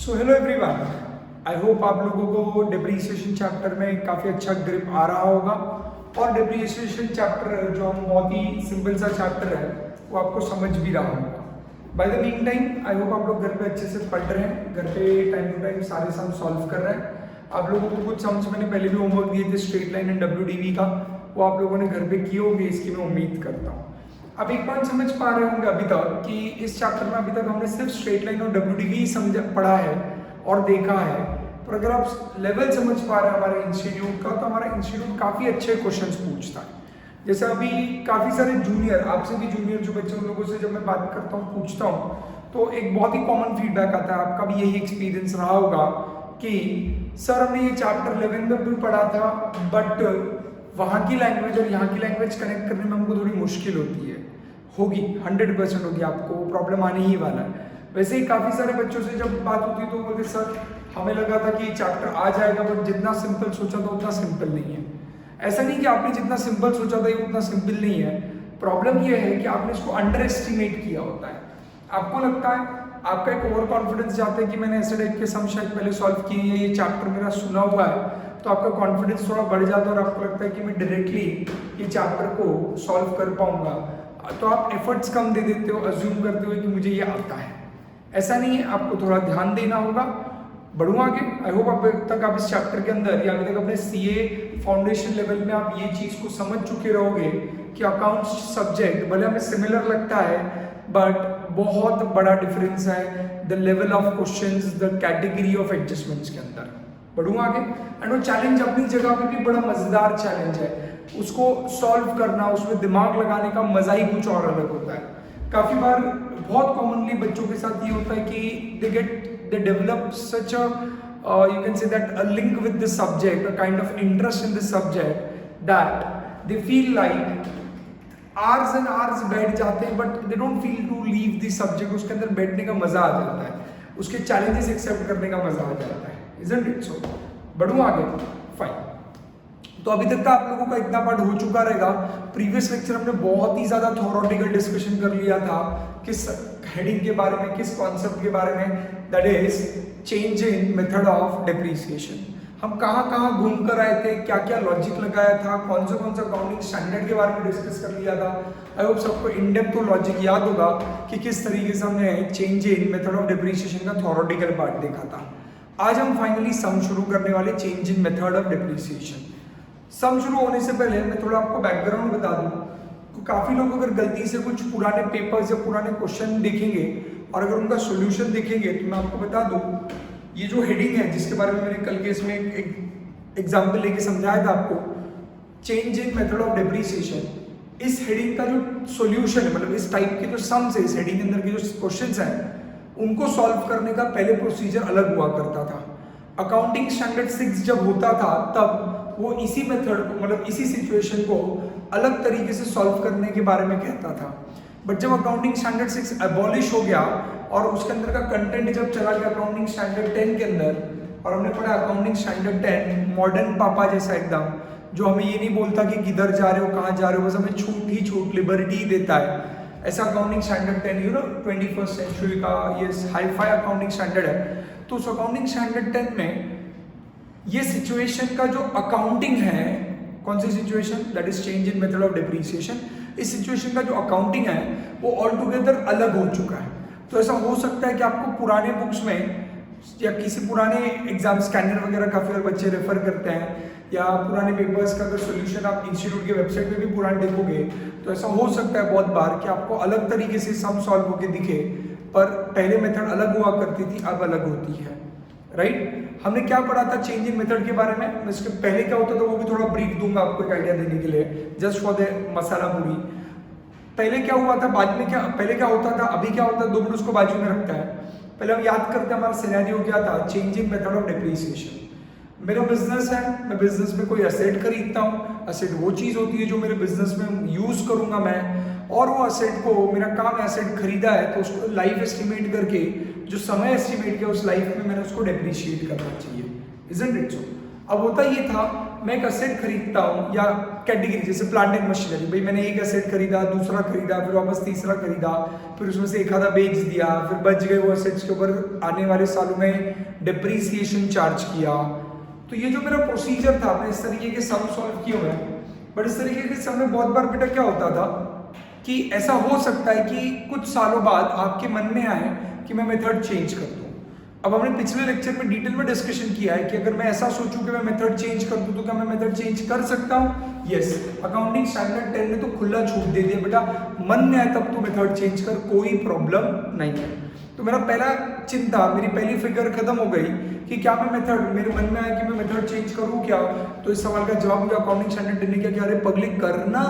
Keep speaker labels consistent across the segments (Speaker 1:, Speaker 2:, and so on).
Speaker 1: So hello everyone, I hope आप लोगों को डिप्रिसिएशन चैप्टर में काफ़ी अच्छा ग्रिप आ रहा होगा और डिप्रिसिएशन चैप्टर जो हम बहुत ही सिंपल सा चैप्टर है वो आपको समझ भी रहा होगा। Bye the mean time I hope आप लोग घर पे अच्छे से पढ़ रहे हैं, घर पे टाइम टू टाइम सारे सम सॉल्व कर रहे हैं। आप लोगों को कुछ सम्स मैंने पहले भी होमवर्क दिए थे स्ट्रेट लाइन एंड WDV का, वो आप लोगों ने घर पे किए होंगे, इसकी मैं उम्मीद करता हूँ। अब एक बात समझ पा रहे होंगे अभी तक कि इस चैप्टर में अभी तक हमने सिर्फ स्ट्रेट लाइन और WDV समझ पढ़ा है और देखा है, पर अगर आप लेवल समझ पा रहे हैं हमारे इंस्टीट्यूट का, तो हमारा इंस्टीट्यूट काफ़ी अच्छे क्वेश्चंस पूछता है। जैसे अभी काफ़ी सारे जूनियर, आपसे भी जूनियर जो बच्चे उन लोगों से जब मैं बात करता हूँ, पूछता हूँ, तो एक बहुत ही कॉमन फीडबैक आता है, आपका भी यही एक्सपीरियंस रहा होगा कि सर हमने ये चैप्टर 11 में भी पढ़ा था, बट वहाँ की लैंग्वेज और यहाँ की लैंग्वेज कनेक्ट करने में हमको थोड़ी मुश्किल होती है। होगी, 100% होगी, आपको प्रॉब्लम आने ही वाला है। वैसे ही काफ़ी सारे बच्चों से जब बात होती है तो बोलते सर हमें लगा था कि चैप्टर आ जाएगा, बट जितना सिंपल सोचा था उतना सिंपल नहीं है। ऐसा नहीं कि आपने जितना सिंपल सोचा था ये उतना सिंपल नहीं है, प्रॉब्लम ये है कि आपने इसको अंडर एस्टिमेट किया होता है। आपको लगता है, आपका एक ओवर कॉन्फिडेंस जाता है कि मैंने ऐसे टाइप के सम शायद पहले सॉल्व किए हैं, ये चैप्टर मेरा सुना हुआ है, तो आपका कॉन्फिडेंस थोड़ा बढ़ जाता है और आपको लगता है कि मैं डायरेक्टली ये चैप्टर को सॉल्व कर पाऊंगा, तो आप एफर्ट्स कम दे देते हो, अज्यूम करते हो कि मुझे ये आता है। ऐसा नहीं है, आपको थोड़ा ध्यान देना होगा। बढ़ूँ आगे, आई होप अब तक आप इस चैप्टर के अंदर या अभी तक अपने CA फाउंडेशन लेवल में आप ये चीज़ को समझ चुके रहोगे कि अकाउंट्स सब्जेक्ट भले हमें सिमिलर लगता है, बट बहुत बड़ा डिफरेंस है the level of questions, the category of adjustments के अंदर। बढ़ूँ आगे, एंड वो चैलेंज अपनी जगह पे भी बड़ा मज़ेदार चैलेंज है, उसको सॉल्व करना, उसमें दिमाग लगाने का मज़ा ही कुछ और अलग होता है। काफ़ी बार बहुत कॉमनली बच्चों के साथ ये होता है कि they develop such a you can say that a link with the subject, a kind of interest in the subject, that they feel like hours and hours बैठ जाते हैं, but they don't feel to leave the subject। उसके अंदर बैठने का मजा आ जाता है, उसके चैलेंजेस एक्सेप्ट करने का मजा आ जाता है, isn't it so? बढ़ूँ आगे, फाइन। तो अभी तक का आप लोगों का इतना पार्ट हो चुका रहेगा। प्रीवियस लेक्चर हमने बहुत ही ज़्यादा थ्योरेटिकल डिस्कशन कर लिया था, किस हेडिंग के बारे में, किस कॉन्सेप्ट के बारे में, that is change in method of depreciation. हम कहाँ कहाँ घूम कर आए थे, क्या क्या लॉजिक लगाया था, कौन सा अकाउंटिंग स्टैंडर्ड के बारे में डिस्कस कर लिया था। आई होप सबको इन डेप्थ लॉजिक याद होगा कि किस तरीके से हमने change in method of depreciation का थ्योरेटिकल पार्ट देखा था। आज हम फाइनली सम शुरू करने वाले, change in method of depreciation. Sum शुरू होने से पहले मैं थोड़ा आपको बैकग्राउंड बता दूं। काफ़ी लोग अगर गलती से कुछ पुराने पेपर्स या पुराने क्वेश्चन देखेंगे और अगर उनका सॉल्यूशन देखेंगे, तो मैं आपको बता दूं, ये जो हेडिंग है जिसके बारे में मैंने कल के इसमें एक एग्जाम्पल लेके समझाया था आपको, change in method of depreciation, इस हेडिंग का जो सॉल्यूशन है, मतलब इस टाइप के जो सम्स है, इस हेडिंग के अंदर के जो क्वेश्चन हैं, उनको सॉल्व करने का पहले प्रोसीजर अलग हुआ करता था। अकाउंटिंग स्टैंडर्ड 6 जब होता था तब वो इसी मेथड को, मतलब इसी सिचुएशन को अलग तरीके से सॉल्व करने के बारे में कहता था। बट जब अकाउंटिंग स्टैंडर्ड 6 एबॉलिश हो गया और उसके अंदर का कंटेंट जब चला गया अकाउंटिंग स्टैंडर्ड 10 के अंदर, और हमने पढ़ा अकाउंटिंग स्टैंडर्ड 10 मॉडर्न पापा जैसा एकदम, जो हमें ये नहीं बोलता कि किधर जा रहे हो, कहाँ जा रहे हो, बस हमें छूट ही छूट, लिबर्टी देता है। ऐसा अकाउंटिंग स्टैंडर्ड 10 21st सेंचुरी का ये हाई-फाई अकाउंटिंग स्टैंडर्ड है। तो उस अकाउंटिंग स्टैंडर्ड 10 में ये सिचुएशन का जो अकाउंटिंग है, कौन सी situation, that is change in method of depreciation, इस सिचुएशन का जो अकाउंटिंग है वो ऑल टुगेदर अलग हो चुका है। तो ऐसा हो सकता है कि आपको पुराने बुक्स में या किसी पुराने एग्जाम स्कैनर वगैरह काफ़ी बार बच्चे रेफर करते हैं, या पुराने पेपर्स का अगर सोल्यूशन आप इंस्टीट्यूट के वेबसाइट पे भी पुराने देखोगे, तो ऐसा हो सकता है बहुत बार कि आपको अलग तरीके से सम सॉल्व होके दिखे, पर पहले मेथड अलग हुआ करती थी, अब अलग होती है, राइट। हमने क्या पढ़ा था चेंज इन मेथड के बारे में, इसके पहले क्या होता था वो भी थोड़ा ब्रीफ दूंगा आपको एक आइडिया देने के लिए, जस्ट फॉर द मसाला पूरी। पहले क्या हुआ था, बाद में क्या, पहले क्या होता था, अभी क्या होता है, 2 मिनट उसको बाजू में रखता है। पहले हम याद करते हैं हमारा सिनेरियो क्या था, change in method of depreciation. मेरा बिजनेस है, मैं बिजनेस में कोई असेट खरीदता हूँ, असेट वो चीज़ होती है जो मेरे बिजनेस में यूज़ करूँगा मैं, और वो असेट को, मेरा काम एसेट खरीदा है तो उसको लाइफ एस्टिमेट करके, जो समय एस्टिमेट किया उस लाइफ में मैंने उसको डेप्रिशिएट करना चाहिए, इजंट इट सो। अब होता ये था, मैं एक असेट खरीदता हूँ या कैटेगरी जैसे प्लांट एंड मशीनरी, भाई मैंने एक असेट खरीदा, दूसरा खरीदा, फिर वापस तीसरा खरीदा, फिर उसमें से एक आधा बेच दिया, फिर बच गए वो असेट्स के ऊपर आने वाले सालों में डिप्रीसिएशन चार्ज किया। तो ये जो मेरा प्रोसीजर था, मैंने इस तरीके के सम सॉल्व किए हुए हैं। बट इस तरीके के सम में बहुत बार बेटा क्या होता था कि ऐसा हो सकता है कि कुछ सालों बाद आपके मन में आए कि मैं मेथड चेंज कर दूं। अब हमने पिछले लेक्चर में डिटेल में डिस्कशन किया है कि अगर मैं ऐसा सोचूं कि मैं मेथड चेंज कर दूं तो क्या मैं मेथड चेंज कर सकता हूं? यस, अकाउंटिंग स्टैंडर्ड 10 ने तो खुला छूट दे दिया बेटा, मन में आए तब तो मेथड चेंज कर, कोई प्रॉब्लम नहीं है। तो मेरा पहला चिंता, मेरी पहली फिगर खत्म हो गई कि क्या मैं मेथड, मेरे मन में आया कि मैं मेथड चेंज करूं क्या? तो इस सवाल का जवाब मुझे अकाउंटिंग स्टैंडर्ड 10 ने क्या किया, अरे पब्लिक करना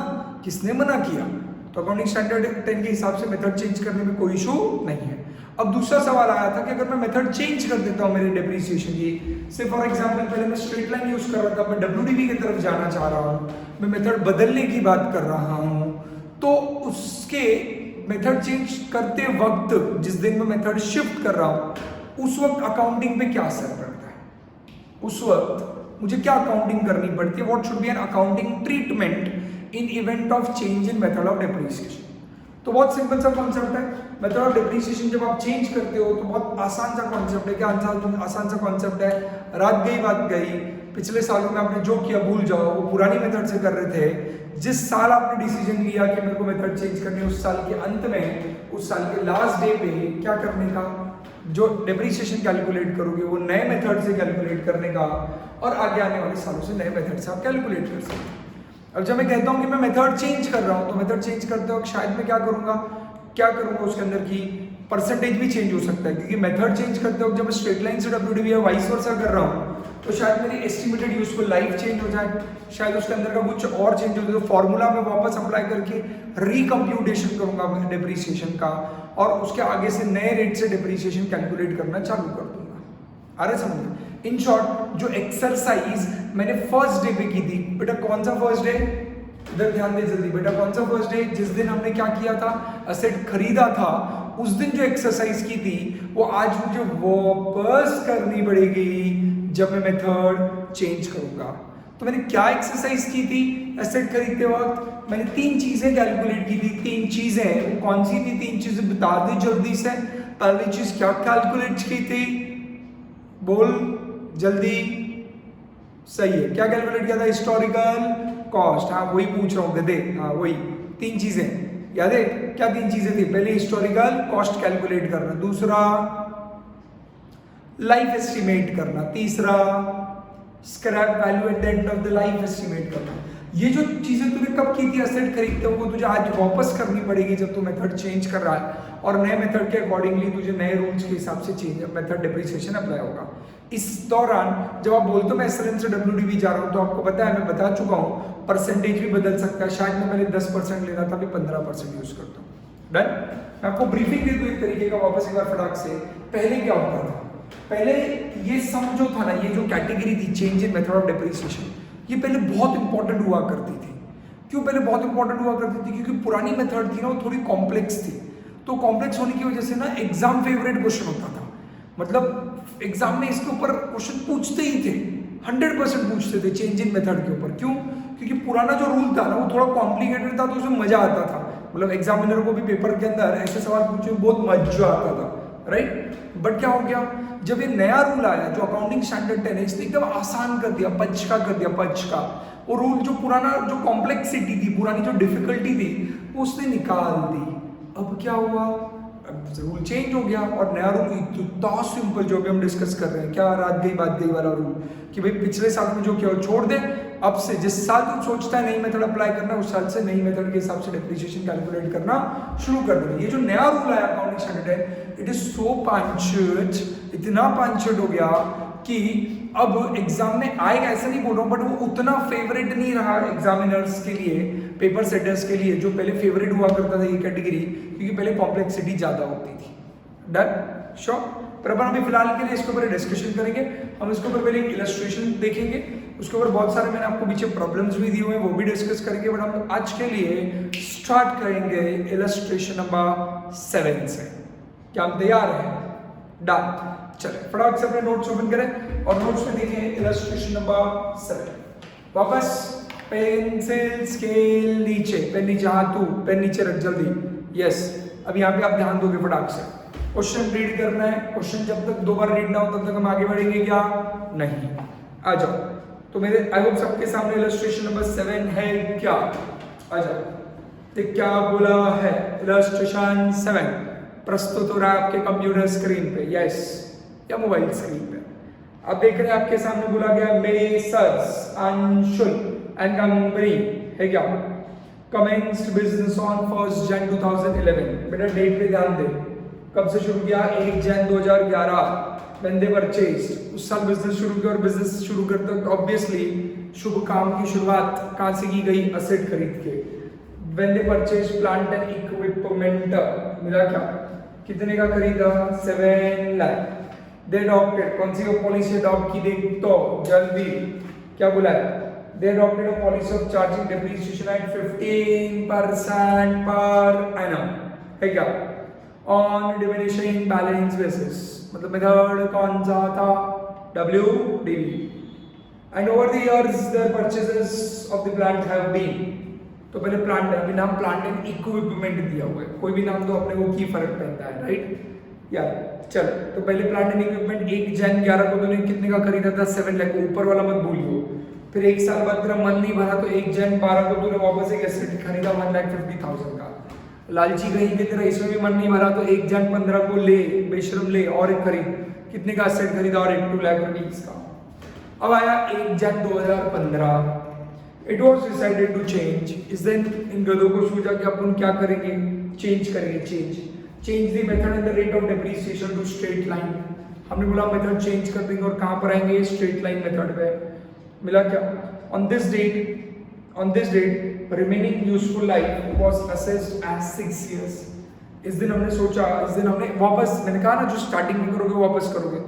Speaker 1: किसने मना किया? तो अकाउंटिंग स्टैंडर्ड 10 के हिसाब से मेथड चेंज करने में कोई इशू नहीं है। अब दूसरा सवाल आया था कि अगर मैं मेथड चेंज कर देता हूं मेरे डेप्रिसिएशन की, से फॉर एग्जांपल पहले मैं स्ट्रेट लाइन यूज कर रहा था, मैं डब्ल्यूडीवी की तरफ जाना चाह रहा हूं, मैं मेथड बदलने की बात कर रहा हूं, तो उसके मेथड चेंज करते वक्त जिस दिन मैं मेथड शिफ्ट कर रहा हूं उस वक्त अकाउंटिंग पे क्या असर पड़ता है, उस वक्त मुझे क्या अकाउंटिंग करनी पड़ती है, what should be an accounting treatment in event of change in method of depreciation. तो बहुत सिंपल सा कॉन्सेप्ट है, मेथड ऑफ डेप्रिसिएशन जब आप चेंज करते हो तो बहुत आसान सा कॉन्सेप्ट है। क्या आसान सा कॉन्सेप्ट है? रात गई बात गई, पिछले सालों में आपने जो किया भूल जाओ, वो पुरानी मेथड से कर रहे थे। जिस साल आपने डिसीजन लिया कि मेरे को मेथड चेंज करनी है, उस साल के अंत में, उस साल के लास्ट डे पे क्या करने का, जो डेप्रिसिएशन कैलकुलेट करोगे वो नए मेथड से कैलकुलेट करने का, और आगे आने वाले सालों से नए मेथड से आप कैलकुलेट कर सकते हैं। अब जब मैं कहता हूं कि मैं मेथड चेंज कर रहा हूं, तो मेथड चेंज करते वक्त शायद मैं क्या करूंगा उसके अंदर की परसेंटेज भी चेंज हो सकता है, क्योंकि मेथड चेंज करते वक्त जब मैं स्ट्रेट लाइन से डब्ल्यूडीवी या वाइस वर्सा कर रहा हूं तो शायद मेरी एस्टिमेटेड यूजफुल लाइफ चेंज हो जाए, शायद उसके अंदर का कुछ और चेंज हो जाए, तो फॉर्मूला में वापस अप्लाई करके रिकम्प्यूटेशन करूंगा डेप्रिसिएशन का, और उसके आगे से नए रेट से डेप्रिसिएशन कैलकुलेट करना चालू कर दूंगा। आ रहा समझ? इन शॉर्ट, जो एक्सरसाइज मैंने फर्स्ट डे पे की थी, बेटा कौन सा फर्स्ट डे, इधर ध्यान दे जल्दी बेटा, कौन सा फर्स्ट डे, जिस दिन हमने क्या किया था, असेट खरीदा था, उस दिन जो एक्सरसाइज की थी वो आज मुझे वापस करनी पड़ेगी जब मैं मेथड चेंज करूंगा। तो मैंने क्या एक्सरसाइज की थी एसेट खरीदते वक्त? मैंने 3 चीजें कैलकुलेट की थी। 3 चीजें कौन सी थी? 3 चीजें बता दी जल्दी से। पहली चीज क्या कैलकुलेट की थी, बोल जल्दी। सही है, क्या कैलकुलेट किया था? Historical cost. हाँ वही पूछ रहा हूँ गधे, हाँ वही 3 चीजें याद है? क्या 3 चीजें थी? पहले हिस्टोरिकल कॉस्ट कैलकुलेट करना, दूसरा लाइफ एस्टिमेट करना, तीसरा scrap value at the end of the life estimate करना। ये जो चीजें तूने कब की थी एसेट खरीदते हो, वो तुझे आज वापस करनी पड़ेगी जब तू मेथड चेंज कर रहा है, और नए मेथड के अकॉर्डिंगली तुझे नए रूल्स के हिसाब से चेंज मेथड डेप्रिसिएशन अप्लाई होगा। इस दौरान जब आप बोलते हो मैं एसएलएन से डब्ल्यूडीवी जा रहा हूँ, तो आपको पता है, मैं बता चुका हूँ, परसेंटेज भी बदल सकता है। शायद मैं पहले 10% ले रहा था, अभी 15% यूज करता हूँ। डन? मैं आपको ब्रीफिंग दे दूँ एक तरीके का वापस एक बार फटाक से। पहले क्या होता था? पहले ये सम जो था ना, ये जो कैटेगरी थी change in method of depreciation, ये पहले बहुत इंपॉर्टेंट हुआ करती थी। क्यों पहले बहुत इंपॉर्टेंट हुआ करती थी? क्योंकि पुरानी मेथड थी ना, वो थोड़ी कॉम्प्लेक्स थी। तो कॉम्प्लेक्स होने की वजह से ना एग्जाम फेवरेट क्वेश्चन होता था, मतलब एग्जाम में इसके ऊपर क्वेश्चन पूछते ही थे, 100% पूछते थे चेंज इन मेथड के ऊपर। क्यों? क्योंकि पुराना जो रूल था ना वो थोड़ा कॉम्प्लिकेटेड था, तो उसमें मजा आता था, मतलब एग्जामिनर को भी पेपर के अंदर ऐसे सवाल पूछे बहुत मजा आता था, राइट? बट क्या हो गया, जब ये नया रूल आया जो अकाउंटिंग स्टैंडर्ड 10 है, इसने एकदम आसान कर दिया, पचका कर दिया, पचका। वो रूल जो पुराना जो कॉम्प्लेक्सिटी थी, पुरानी जो डिफिकल्टी थी, वो उसने निकाल दी। अब क्या हुआ, अब रूल चेंज हो गया और नया रूल इतना सिंपल, जो भी हम डिस्कस कर रहे हैं, क्या रात गई बात गई वाला रूल, कि भाई पिछले साल में जो किया वो छोड़ दे, अब से जिस साल तुम सोचता है नई मेथड अप्लाई करना, उस साल से नई मेथड के हिसाब से डेप्रिसिएशन कैलकुलेट करना शुरू कर देना। ये जो नया रूल आया अकाउंटिंग स्टैंडर्ड है, इट इज सो पंचड, इतना पंचड हो गया कि अब एग्जाम में आएगा, ऐसा नहीं बोल रहा हूँ, बट वो उतना फेवरेट नहीं रहा एग्जामिनर्स के लिए, पेपर सेटर्स के लिए, जो पहले फेवरेट हुआ करता था ये कैटेगरी, क्योंकि पहले कॉम्प्लेक्सिटी ज्यादा होती थी। डन? श्योर? पर अपन अभी फिलहाल के लिए इसके ऊपर डिस्कशन करेंगे। हम इसके ऊपर पहले एक इलस्ट्रेशन देखेंगे, उसके ऊपर बहुत सारे मैंने आपको पीछे प्रॉब्लम्स भी दिए हुए हैं, वो भी डिस्कस करेंगे। बट हम आज के लिए स्टार्ट करेंगे इलस्ट्रेशन नंबर 7 से। क्या हम तैयार हैं? डन? चले फटाफट से अपने नोट्स ओपन करें और नोट्स में देखें इलस्ट्रेशन नंबर 7। वापस पेंसिल स्केल नीचे, पेन नीचे, हाँ तू पेन नीचे रख जल्दी, यस। अब यहाँ पे आप ध्यान दोगे फटाक से, क्वेश्चन रीड करना है, क्वेश्चन जब तक 2 बार रीड ना हो तब तक हम आगे बढ़ेंगे क्या? नहीं। आ जाओ, तो मेरे आई होप सबके सामने इलस्ट्रेशन नंबर 7 है क्या? आ जाओ, तो क्या बोला है इलस्ट्रेशन 7 प्रस्तुत हो रहा है आपके कंप्यूटर स्क्रीन पे, यस, या मोबाइल स्क्रीन पे। अब देख रहे हैं आपके सामने बोला गया मेसर्स अंशुल एंड कंपनी है क्या, कमेंस्ड बिजनेस ऑन 1 जन 2011। बेटा डेट पे ध्यान दे, कब से शुरू किया? 1 जन 2011 when they purchased। उस साल बिजनेस शुरू किया, और बिजनेस शुरू करते वक्त ऑब्वियसली शुभ काम की शुरुआत कहाँ से की गई? असेट खरीद के। when they purchased plant and equipment, मिला क्या? कितने का खरीदा? 7 लाख। they adopted, कौन सी पॉलिसी अडॉप्ट की? देख तो जल्दी, क्या बोला है? they adopted a policy of charging depreciation at 15% per annum, है क्या? on diminishing balance basis, मतलब मेथड कौन सा था? WDV। and over the years the purchases of the plant have been, तो पहले प्लांट है, अभी नाम प्लांट एंड इक्विपमेंट दिया हुआ है, कोई भी नाम तो अपने को की फर्क पड़ता है, राइट यार। चल, तो पहले प्लांट एंड इक्विपमेंट 1 जन 11 को तूने कितने का खरीदा था? 7 लाख। ऊपर वाला मत भूलियो। फिर 1 साल बाद तेरा मन नहीं भरा तो 1 जन 12 को तूने वापस एक एसेट खरीदा 1,50,000 का। लालची कहीं के तेरा इसमें भी मन नहीं भरा तो 1 जन 15 को ले, बेशरम ले और एक खरीद, कितने का एसेट खरीदा? और 2 लाख रुपीस का। अब आया 1 Jan 2015, it was decided to change. इस दिन इन गधों को सोचा कि अपन क्या करेंगे? चेंज करेंगे, change the method and the rate of depreciation to straight line. हमने बोला मेथड चेंज कर देंगे, और कहाँ पर आएंगे? स्ट्रेट लाइन मेथड पे। मिला क्या? On this date remaining useful life was assessed as 6 years। इस दिन हमने सोचा, इस दिन हमने वापस, मैंने कहा ना जो स्टार्टिंग में करोगे वापस करोगे,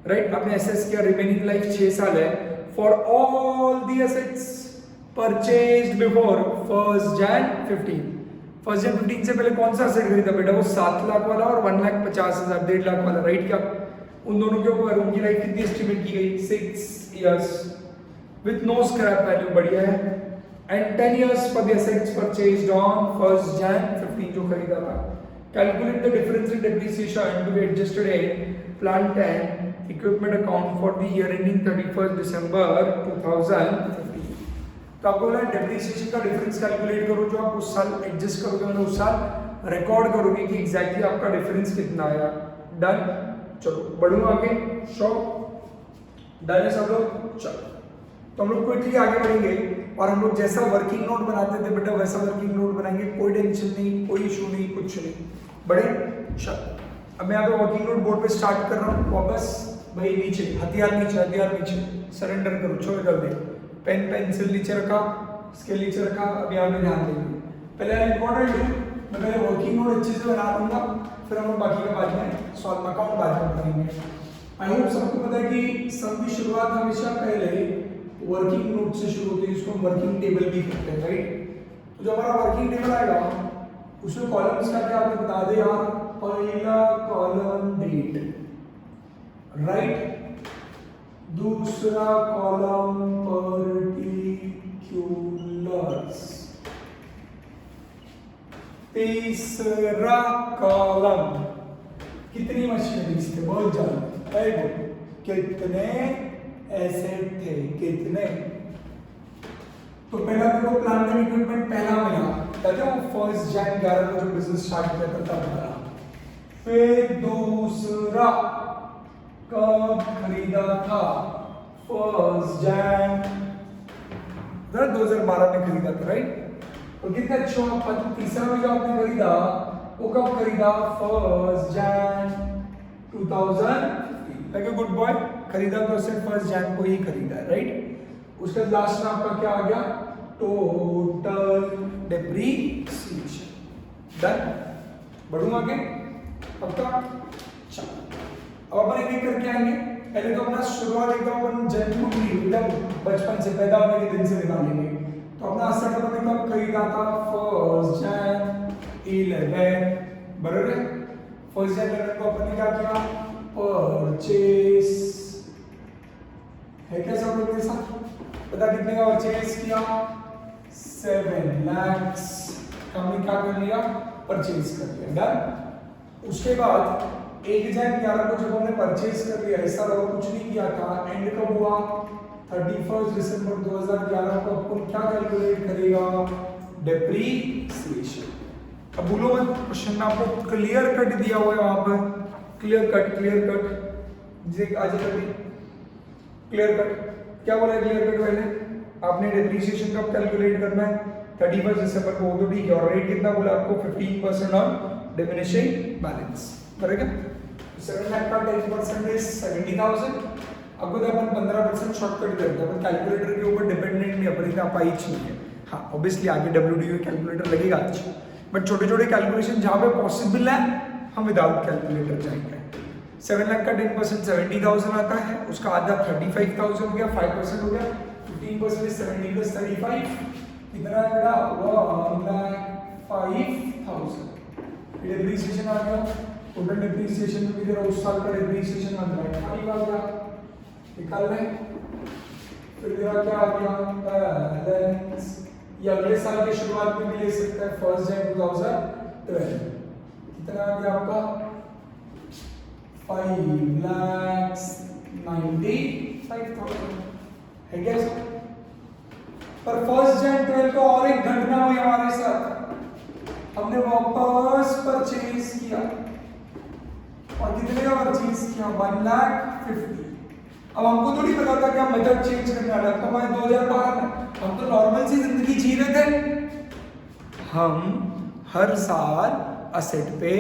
Speaker 1: राइट? आपने असेस किया रिमेनिंग लाइफ 6 साल है for all the assets purchased before 1 जन 15। 1 जन 15 से पहले कौन सा एसेट खरीदा बेटा? वो 7 लाख वाला और 1,50,000, 1.5 लाख वाला, राइट क्या? उन दोनों के ऊपर उनकी लाइफ कितनी एस्टिमेट की गई? 6 years with no scrap value, बढ़िया है। and 10 years for the assets purchased on 1st Jan 15 जो खरीदा था। Calculate the difference in depreciation to be adjusted in plant and equipment account for the year ending 31st December 2015। तो आपको बोला depreciation का difference calculate करो, जो आप उस साल एडजस्ट करोगे, मतलब उस साल रिकॉर्ड करोगे कि एग्जैक्टली आपका डिफरेंस कितना आया। डन? चलो बढ़ूँ आगे, शो डन है सब लोग? चलो तो हम लोग क्विकली आगे बढ़ेंगे, और हम लोग जैसा वर्किंग नोट बनाते थे बेटा वैसा वर्किंग नोट बनाएंगे, कोई टेंशन नहीं, कोई इशू नहीं, कुछ नहीं। बड़े चल, अब मैं यहाँ पे वर्किंग नोट बोर्ड पे स्टार्ट कर रहा हूँ। वापस भाई नीचे, हथियार नीचे, सरेंडर करो, छोड़ कर दे। पेन पेंसिल नीचे रखा, स्केल नीचे रखा। अब यहाँ पे ध्यान देंगे, पहले इंपॉर्टेंट है, मैं पहले वर्किंग नोट अच्छे से बना दूंगा, फिर हम लोग बाकी का बाद में सॉल्व अकाउंट बाद में करेंगे। आई होप सबको पता है कि सम की शुरुआत हमेशा पहले वर्किंग नोट से शुरू होती है, इसको हम वर्किंग टेबल भी कहते हैं, राइट? तो जो हमारा वर्किंग टेबल आएगा उसमें कॉलम्स का क्या आपने बता दे यार। पहला कॉलम डेट, राइट? दूसरा कॉलम पर्टिकुलर्स, तीसरा कॉलम कितनी मशीनरीज थे? बहुत ज्यादा। कितने एसेट थे? कितने? तो पहला देखो प्लांट एंड इक्विपमेंट पहला मिला, कहते हैं 1 जन 11 को जो बिजनेस स्टार्ट किया था तब मिला। फिर दूसरा कब खरीदा था? 1 जन 2012 में खरीदा था, राइट? और कितना अच्छा। तीसरा में जो आपने खरीदा वो कब खरीदा? 1 Jan 2015। Like a good boy, खरीदा तो सिर्फ 1 जन को ही खरीदा है, राइट? उसके बाद लास्ट में आपका क्या आ गया? Total depreciation. डन? बढ़ूं आगे पक्का? चलो अब अपन एक एक करके आएंगे। पहले तो अपना शुरुआत एकदम अपन जन्म की एकदम बचपन से पैदा होने के दिन से निकालेंगे। तो अपना असेट अपन कब खरीदा था? 1 जन 11, बराबर है? 1 जन 11 को अपन ने क्या किया? परचेस, है क्या सब लोग के साथ? पता कितने का परचेज किया 7 लाख हमने क्या कर लिया परचेज कर लिया डन। उसके बाद 1/11 को जब हमने परचेज कर लिया ऐसा और कुछ नहीं किया था एंड कब हुआ 31 दिसंबर 2011 को अपन क्या कैलकुलेट करेगा डेप्रीसिएशन। अब बोलो मत क्वेश्चन में आपको क्लियर कट दिया हुआ है वहां पर क्लियर कट जे आज क्लियर कट क्या बोला क्लियर कट पहले आपने डेप्रीसिएशन कब कैलकुलेट करना है 31 दिसंबर को तो ठीक है और रेट कितना बोला आपको 15% ऑन डिमिनिशिंग बैलेंस करेगा 7 लाख का 10% इज 70,000। अब तो अपन 15% शॉर्टकट करते हैं अपन कैलकुलेटर के ऊपर डिपेंडेंट नहीं अपन इतना पाई नहीं है। हाँ ऑब्वियसली आगे WDO कैलकुलेटर लगेगा अच्छा बट छोटे छोटे कैलकुलेशन जहाँ पे पॉसिबल है हम विदाउट कैलकुलेटर जाएंगे। 7 लाख का 10% 70,000 आता है उसका आधा 35,000 हो गया 5% हो गया 15% इज 70 प्लस 35 कितना आएगा 1,05,000। डेप्रीसिएशन आ गया टोटल डेप्रीसिएशन में भी तेरा उस साल का डेप्रीसिएशन आ गया निकाल लें फिर तेरा क्या आ गया बैलेंस ये अगले साल की शुरुआत में भी ले सकता है 1 जनवरी 2012 कितना आ गया आपका 5,95,000 है क्या पर 1 जनवरी 2012 को और एक घटना हुई हमारे साथ हमने वापस परचेज किया और कितने का परचेज किया 1,50,000। अब हमको थोड़ी पता था कि हम मेथड चेंज करने वाला तो हमारे 2012 में हम तो नॉर्मल सी जिंदगी जी रहे थे। हम हर साल असेट पे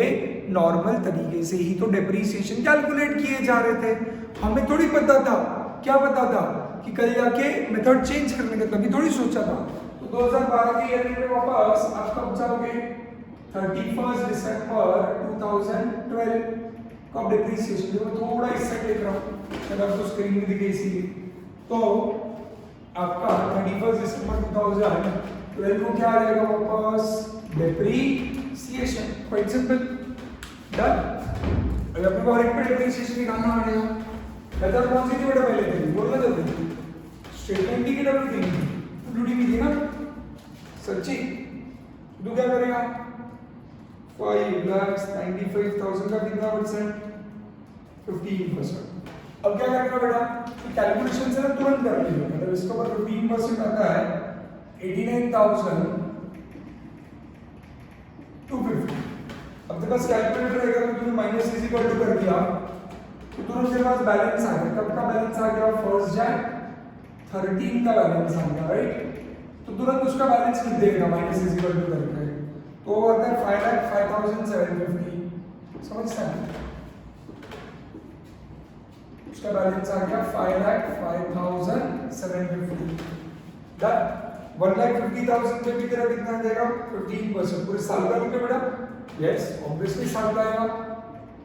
Speaker 1: नॉर्मल तरीके से ही तो डेप्रीसिएशन कैलकुलेट किए जा रहे थे। हमें थोड़ी पता था क्या पता था कि कल जाके मेथड चेंज करने का कभी थोड़ी सोचा था। तो 2012 के ईयर में वापस आप कब जाओगे 31 दिसंबर 2012 कब डेप्रीसिएशन देखो थोड़ा इससे लिख रहा हूँ शायद आपको स्क्रीन में दिखे इसीलिए। तो आपका 31 दिसंबर 2012 को क्या आ जाएगा वापस डेप्रीसिएशन क्वाइट सिंपल डन। अगर अपने को एक पे डेप्रीसिएशन निकालना आ गया मेथड कौन सी थी बेटा पहले थी बोलना जल्दी स्टेटमेंट की WDV थी ना सच्ची तू क्या करेगा 5,95,000 का कितना परसेंट 15%। अब क्या करेगा बेटा कैलकुलेशन से ना तुरंत कर लीजिए मतलब इसके ऊपर 15% आता है 89,250। अब तेरे पास कैलकुलेटर रहेगा तो तूने माइनस इज इक्वल टू कर दिया तो तुरंत तेरे पास बैलेंस आ गया। कब का बैलेंस आ गया 1 जनवरी 13 का बैलेंस आ गया राइट। तो तुरंत उसका बैलेंस लिख देगा माइनस इज इक्वल टू करके तो वो आता है 5,05,750 समझते हैं उसका बैलेंस आ गया 5,05,750 डन। 1,50,000 पे भी तेरा कितना आ जाएगा 15% पूरे साल का रुपए बेटा यस ऑब्वियसली साल का आएगा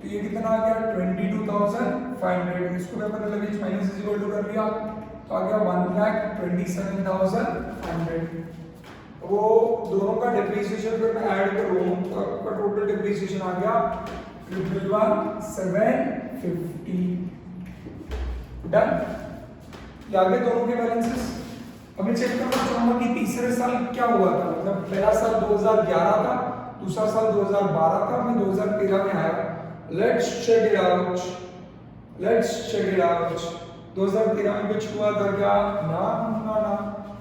Speaker 1: तो ये कितना आ गया 22,500 इसको मैं पता लगे माइनस इज इक्वल टू कर लिया तो आ गया 1,27,500। वो दोनों का डेप्रीसिएशन अगर मैं ऐड करूं तो आपका टोटल डेप्रीसिएशन आ गया 1,750 डन। ये आगे दोनों के बैलेंसेस हमें चेक करना चाहूंगा कि तीसरे साल क्या हुआ था मतलब पहला साल 2011 था दूसरा साल 2012 था मैं 2013 में आया। लेट्स चेक इट आउट 2013 में कुछ हुआ था क्या ना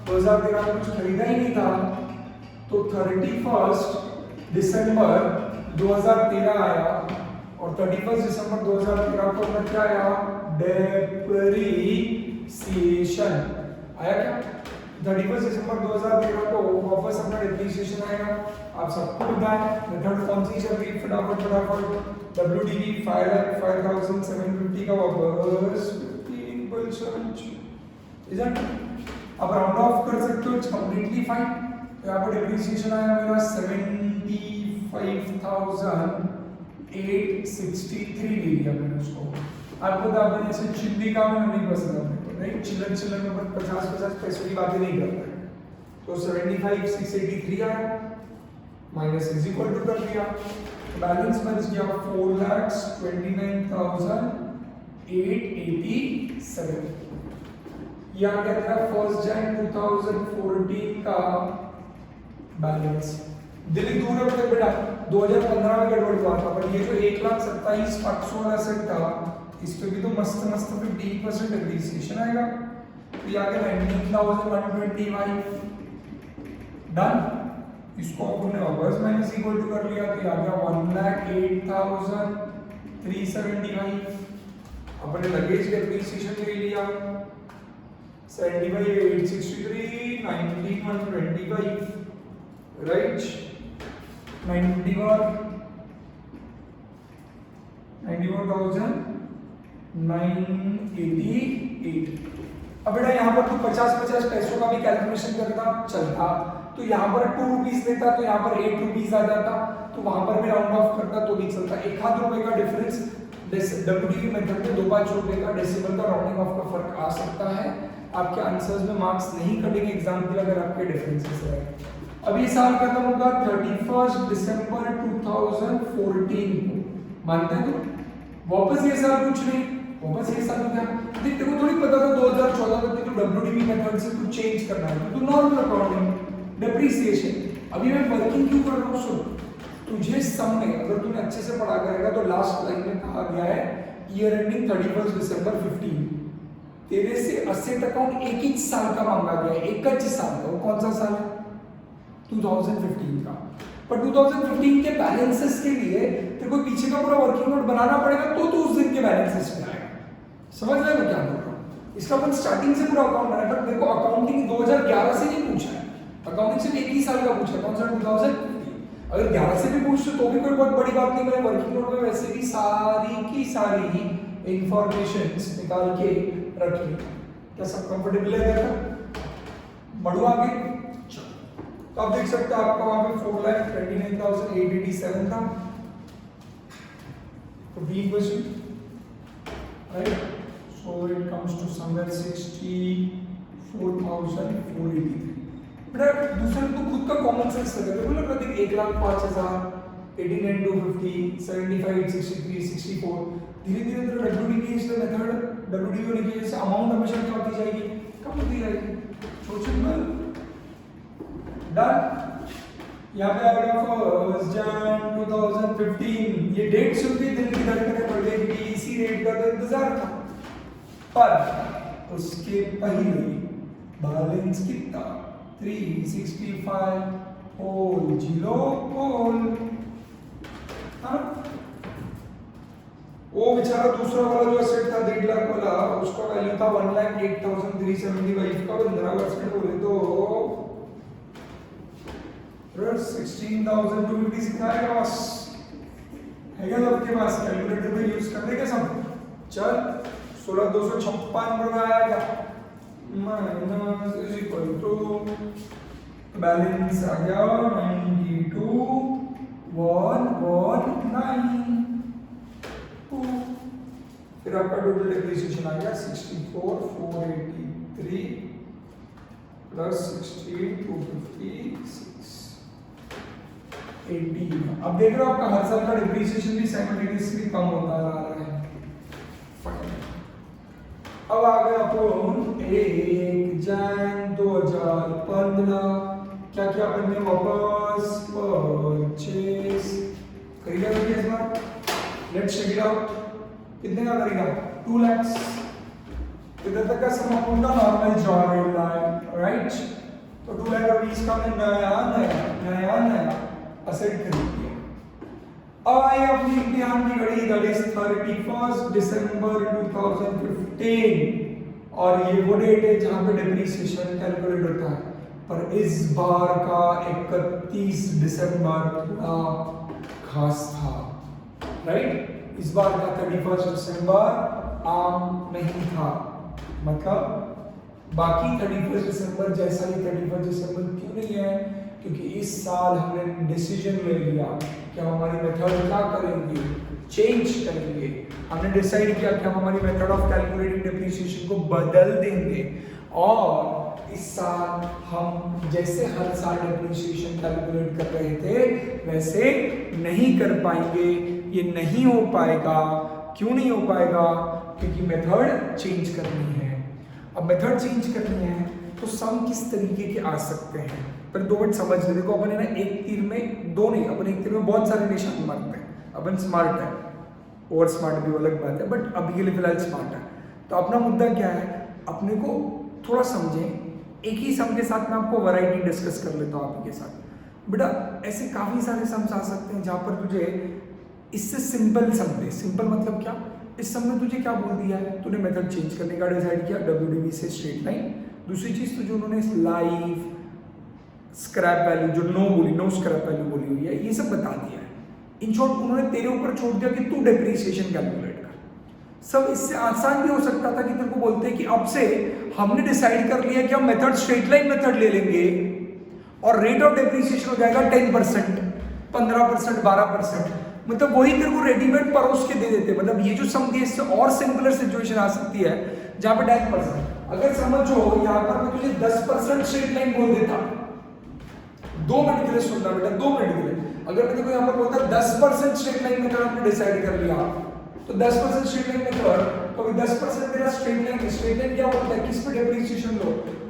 Speaker 1: 2013 में कुछ खरीदा ही नहीं था तो 31 दिसंबर 2013 आया और 31 दिसंबर 2013 को अपना क्या आया डेप्रीसिएशन आया क्या 31 दिसंबर 2013 को वापस अपना डेप्रीसिएशन आएगा। आप सबको पता है मेथड कौन सी चल रही फटाफट WDV 5,05,750 का वापस 15% इजंट अब राउंड ऑफ कर सकते हो इट्स कंप्लीटली फाइन। तो यहाँ पर डेप्रीसिएशन आया मेरा 75,863 ले लिया मैंने उसको। आपको तो आपने ऐसे चिल्ली का में नहीं पसंद अपने को राइट चिल्लर में 50 पैसों की बातें नहीं करते तो 75,683 आया माइनस इज इक्वल टू कर लिया बैलेंस बच गया 4,29,887। या क्या था 1 जनवरी 2014 का बैलेंस। दिल्ली दूर है बेटा, 2015 में गड़बड़ हुआ था, पर ये जो 1,27,500 वाला सेट था इस पे भी तो मस्त मस्त 15% डिप्रिसिएशन आएगा। तो ये आ गया 19,125 डन। इसको हमने वापस माइनस इक्वल टू कर लिया, तो ये आ गया 1,08,375। अपने लगेज डिप्रिसिएशन ले लिया 75,863, 19,125 राइट, 91,988। अब बेटा यहाँ पर तो 50-50 पैसों का भी कैलकुलेशन करता चलता, तो यहाँ पर 2 रुपीज देता तो यहाँ पर 8 रुपीज आ जाता, तो वहां पर भी राउंड ऑफ करता तो भी चलता। 1 रुपए का डिफरेंस डब्ल्यूडीवी मेथड में 2-5 रुपए का डेसिमल का राउंडिंग ऑफ का फर्क आ सकता है। आपके आंसर्स में मार्क्स नहीं कटेंगे एग्जाम के अगर आपके डिफरेंसेस रहे। अब ये साल खत्म होगा 31 दिसंबर 2014 को, मानते हैं तो वापस ये साल कुछ नहीं, वापस ये साल क्या देख, तेरे को थोड़ी पता था 2014 तक तो डब्ल्यूडीवी मेथड से कुछ चेंज करना है, तो नॉर्मल अकाउंटिंग डिप्रिसिएशन। अभी मैं वर्किंग क्यों कर रहा हूँ, सुन, तुझे सम में अगर तूने अच्छे से पढ़ा करेगा तो लास्ट लाइन में कहा गया है ईयर एंडिंग 31 दिसंबर 15, तेरे से असेट अकाउंट एक ही साल का मांगा गया है, एक ही साल का। वो कौन सा साल है, 2015 का। पर 2015 के बैलेंसेस के लिए तेरे को पीछे का पूरा वर्किंग नोट बनाना पड़ेगा, तो उस दिन के बैलेंसेस में आएगा। समझ रहे हो क्या बोल रहा हूँ? इसका अपन स्टार्टिंग से पूरा अकाउंट बनाया, बट मेरे को अकाउंटिंग 2011 से नहीं पूछा है, अकाउंटिंग से एक ही साल का पूछा है, कौन सा 2015। अगर 11 से भी पूछते तो भी कोई बहुत बड़ी बात नहीं, मैंने वर्किंग नोट में वैसे भी सारी की सारी इंफॉर्मेशंस निकाल के रखी। क्या सब कंफर्टेबल है? बढ़ो आगे। तो आप देख सकते हैं आपका वहां पे 4,29,887 था, तो B question right, so it comes to somewhere 64,483। बेटा दूसरे तो खुद का कॉमन सेंस लगा, देखो लग रहा है 1,05,000, 89,250, 75,863, 64। धीरे धीरे तेरा WDV is the method, WDV होने की वजह से अमाउंट हमेशा क्या होती जाएगी, कम होती जाएगी। सोचो डन। यहाँ पे आएगा 1 जनवरी 2015, ये डेट सुन के दिल की धड़कनें बढ़ गई क्योंकि इसी डेट का तो इंतजार था। पर उसके पहले बैलेंस कितना, 365 होल 0 होल। हाँ, वो बेचारा दूसरा वाला जो एसेट था 1.5 लाख वाला, उसका वैल्यू था 1,08,375 का, 15% बोले तो 16,250 सिखाएगा बस, है क्या सबके पास? कैलकुलेटर पे यूज कर देगा सब। चल 16,256 आएगा, minus is equal to balance आ गया 92,119। फिर आपका टोटल डिप्रिसिएशन आ गया 64,483 प्लस 16,256 18। अब देख रहे हो आपका हर साल का डिप्रिसिएशन भी साइमल्टेनियसली कम होता जा रहा है। अब आ गया अपन 1 जनवरी 2015, क्या क्या अपन ने वापस परचेस करेगा इस बार। लेट्स चेक इट आउट, कितने का करेगा 2 लाख। इधर तक का सम अकाउंट का नॉर्मल जॉब राइट, तो 2 लाख रुपीस का हमने नया असेट खरीद लिया। अब आइए अपनी इम्तिहान की घड़ी, दैट इज 31 दिसंबर 2015, और ये वो डेट है जहां पे डिप्रिसिएशन कैलकुलेट होता है। पर इस बार का 31 दिसंबर थोड़ा खास था राइट, इस बार का 31 दिसंबर आम नहीं था, मतलब बाकी 31 दिसंबर जैसा ही 31 दिसंबर क्यों नहीं है, क्योंकि इस साल हमने डिसीजन ले लिया कि हम हमारी मेथड क्या करेंगे, चेंज करेंगे। हमने डिसाइड किया कि हम हमारी मेथड ऑफ कैलकुलेटिंग डिप्रिसिएशन को बदल देंगे, और इस साल हम जैसे हर साल डिप्रिसिएशन कैलकुलेट कर रहे थे वैसे नहीं कर पाएंगे। ये नहीं हो पाएगा, क्यों नहीं हो पाएगा, क्योंकि मेथड चेंज करनी है। अब मेथड चेंज करनी है तो सम किस तरीके के आ सकते हैं, पर दो मिनट समझ ले। देखो अपन है ना एक तीर में दो नहीं, अपन एक तीर में बहुत सारे निशान मारते हैं। अपन स्मार्ट है, और स्मार्ट भी अलग बात है, बट अभी के लिए फिलहाल स्मार्ट है। तो अपना मुद्दा क्या है, अपने को थोड़ा समझें। एक ही सम के साथ मैं आपको वैरायटी डिस्कस कर लेता हूँ आपके साथ। बेटा ऐसे काफ़ी सारे सम्स आ सकते हैं जहाँ पर तुझे इससे सिंपल सम दे। सिंपल मतलब क्या, इस सम में तुझे क्या बोल दिया है, तूने मेथड चेंज करने का डिसाइड किया, WDV से स्ट्रेट लाइन। दूसरी चीज़ तुझे उन्होंने लाइव स्क्रैप वैल्यू जो नो बोली, नो स्क्रैप वैल्यू बोली हुई है, ये सब बता दिया है। इन शॉर्ट उन्होंने तेरे ऊपर छोड़ दिया कि तू डेप्रिसिएशन कैलकुलेट कर। सब इससे आसान भी हो सकता था कि तेरे को बोलते कि अब से हमने डिसाइड कर लिया कि हम मेथड स्ट्रेट लाइन मेथड ले लेंगे और रेट ऑफ डेप्रिसिएशन हो जाएगा 10%, 15%, 12%। मतलब वही तेरे को रेडीमेड परोस के दे देते। मतलब ये जो सम दिए इससे और सिंपलर सिचुएशन आ सकती है जहां पे 10%। अगर समझो यहां पर मैं तुझे 10% स्ट्रेट लाइन बोल देता, 2 मिनट के लिए सुनना बेटा, 2 मिनट के लिए। अगर मैं देखो यहाँ पर बोलता 10% स्ट्रेट लाइन मेथड आपने डिसाइड कर लिया, तो 10% स्ट्रेट लाइन मेथड, तो 10% तेरा स्ट्रेट लाइन क्या बोलता है, किस पे डेप्रिसिएशन लो,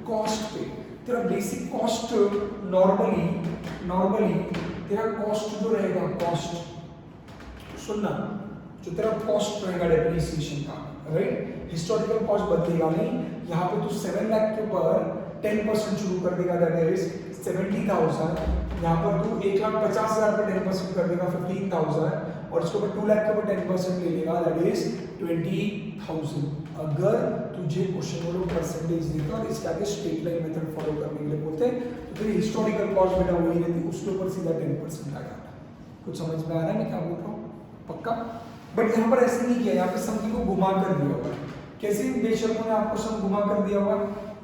Speaker 1: कॉस्ट पे। तेरा बेसिक कॉस्ट नॉर्मली तेरा कॉस्ट जो रहेगा, कॉस्ट सुनना, जो तेरा कॉस्ट रहेगा डेप्रिसिएशन का, राइट, हिस्टोरिकल कॉस्ट बदलेगा नहीं। यहाँ पे तू 7 लाख के ऊपर 10% शुरू कर देगा, दैट इज 70,000। यहाँ पर तू 1,50,000 पर 10% कर देगा 15,000, और इसके ऊपर 2 लाख के ऊपर 10% ले लेगा, दैट इज 20,000। अगर तुझे क्वेश्चन में लोग परसेंटेज देते और इसके आगे स्ट्रेट लाइन मेथड फॉलो करने के लिए बोलते तो फिर हिस्टोरिकल कॉस्ट बेटा वही रहती, उसके ऊपर सीधा 10% आ जाता। कुछ समझ में आ रहा है मैं क्या बोल रहा हूँ, पक्का? बट यहाँ पर ऐसे नहीं किया, यहाँ पे समझी को घुमा कर दिया होगा। कैसे बेशर्मों ने आपको सब घुमा कर दिया होगा,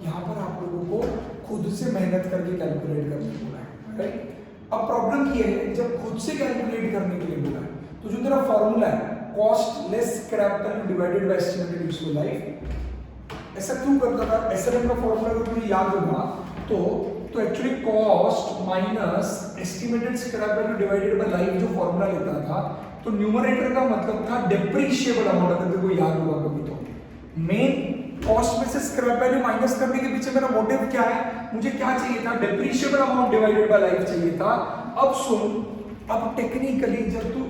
Speaker 1: यहाँ पर आप लोगों को खुद से मेहनत करके कैलकुलेट करने को बोला है, राइट। अब प्रॉब्लम ये है, जब खुद से कैलकुलेट करने के लिए बोला है तो जो तेरा फॉर्मूला है cost less scrap value divided by estimated useful life, ऐसा क्यों करता था? एसएलएम का फॉर्मूला अगर तुझे याद होगा तो actually cost minus estimated scrap value divided by life जो फॉर्मूला लेता था, तो न्यूमरेटर का मतलब था डेप्रिशिएबल अमाउंट। अगर तेरे को याद होगा कभी तो मेन कॉस्ट में से स्क्रैप वैल्यू माइनस करने के पीछे मेरा मोटिव क्या है, मुझे क्या चाहिए था, depreciable amount divided by life चाहिए था। अब सुन, अब टेक्निकली जब तू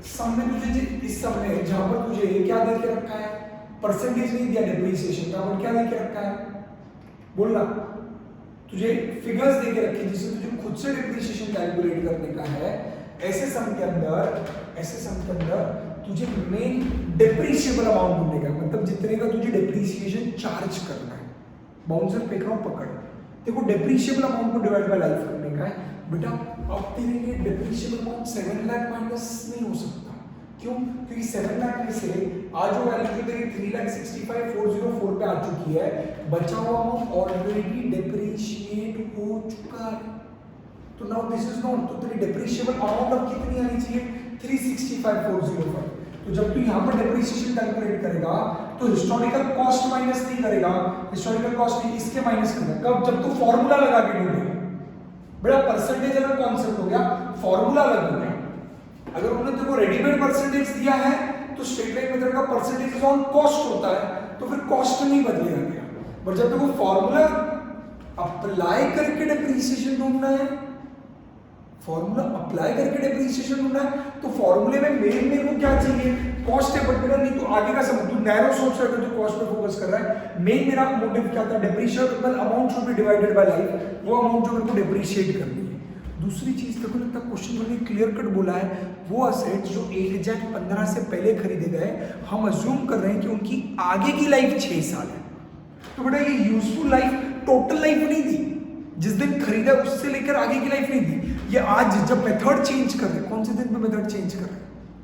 Speaker 1: सामने तुझे इस समय जहां पर तुझे क्या दे के रखा है, परसेंटेज नहीं दिया डेप्रिसिएशन का, बट क्या दे के रखा है, बोलना, तुझे फिगर्स दे के रखे जिससे तुझे खुद से डेप्रिसिएशन कैलकुलेट करने का है। ऐसे सम के अंदर तुझे मेन डेप्रिशिएबल अमाउंट ढूंढेगा, मतलब जितने का तुझे डेप्रिसिएशन चार्ज करना है। बाउंसर फेंक रहा हूं, पकड़, देखो डेप्रिशिएबल अमाउंट को डिवाइड बाय लाइफ करने का है बेटा। अब तेरे लिए डेप्रिशिएबल अमाउंट 7 लाख माइनस नहीं हो सकता, क्यों? क्योंकि 7 लाख में से आज जो वैल्यू जो तेरी 3,65,404 पे आ चुकी है, बचा हुआ अमाउंट ऑलरेडी डेप्रिशिएट हो चुका है। तो नाउ दिस इज नॉट, तो तेरी डेप्रिशिएबल अमाउंट अब कितनी आनी चाहिए, 365,405। तो जब तू यहाँ पर डेप्रिसिएशन कैलकुलेट करेगा तो हिस्टोरिकल कॉस्ट माइनस नहीं करेगा, हिस्टोरिकल कॉस्ट नहीं, इसके माइनस करेगा। कब? जब तू फॉर्मूला लगा के ढूंढेगा। बड़ा परसेंटेज अलग कॉन्सेप्ट हो गया, फॉर्मूला अलग हो गया। अगर उन्होंने तेरे को रेडीमेड परसेंटेज दिया है तो स्ट्रेट लाइन मेथड का परसेंटेज ऑन कॉस्ट होता है, तो फिर कॉस्ट नहीं बदलेगा क्या। बट जब तेरे को फॉर्मूला अप्लाई करके डेप्रिसिएशन ढूंढना है, फॉर्मूला अप्लाई करके डेप्रिसिएशन ढूंढना है, तो फॉर्मूले में मेरे को क्या चाहिए, कॉस्ट है। बट मेरा नहीं, तो आगे का समझ, तू नैरो सोच रहा है, तो कॉस्ट पे फोकस कर रहा है। मेन मेरा मोटिव क्या था, depreciable amount should be divided by life, वो अमाउंट जो मेरे को डेप्रिशिएट करनी है। दूसरी चीज देखो, लगता क्वेश्चन में क्लियर कट बोला है, वो असेट्स जो 1/15 से पहले खरीदे गए, हम अज्यूम कर रहे हैं कि उनकी आगे की लाइफ 6 साल है। तो बेटा ये यूजफुल लाइफ टोटल लाइफ नहीं दी, जिस दिन खरीदा उससे लेकर आगे की लाइफ नहीं दी। ये आज जब मेथड चेंज कर रहे, कौन से दिन पे मेथड चेंज कर रहे,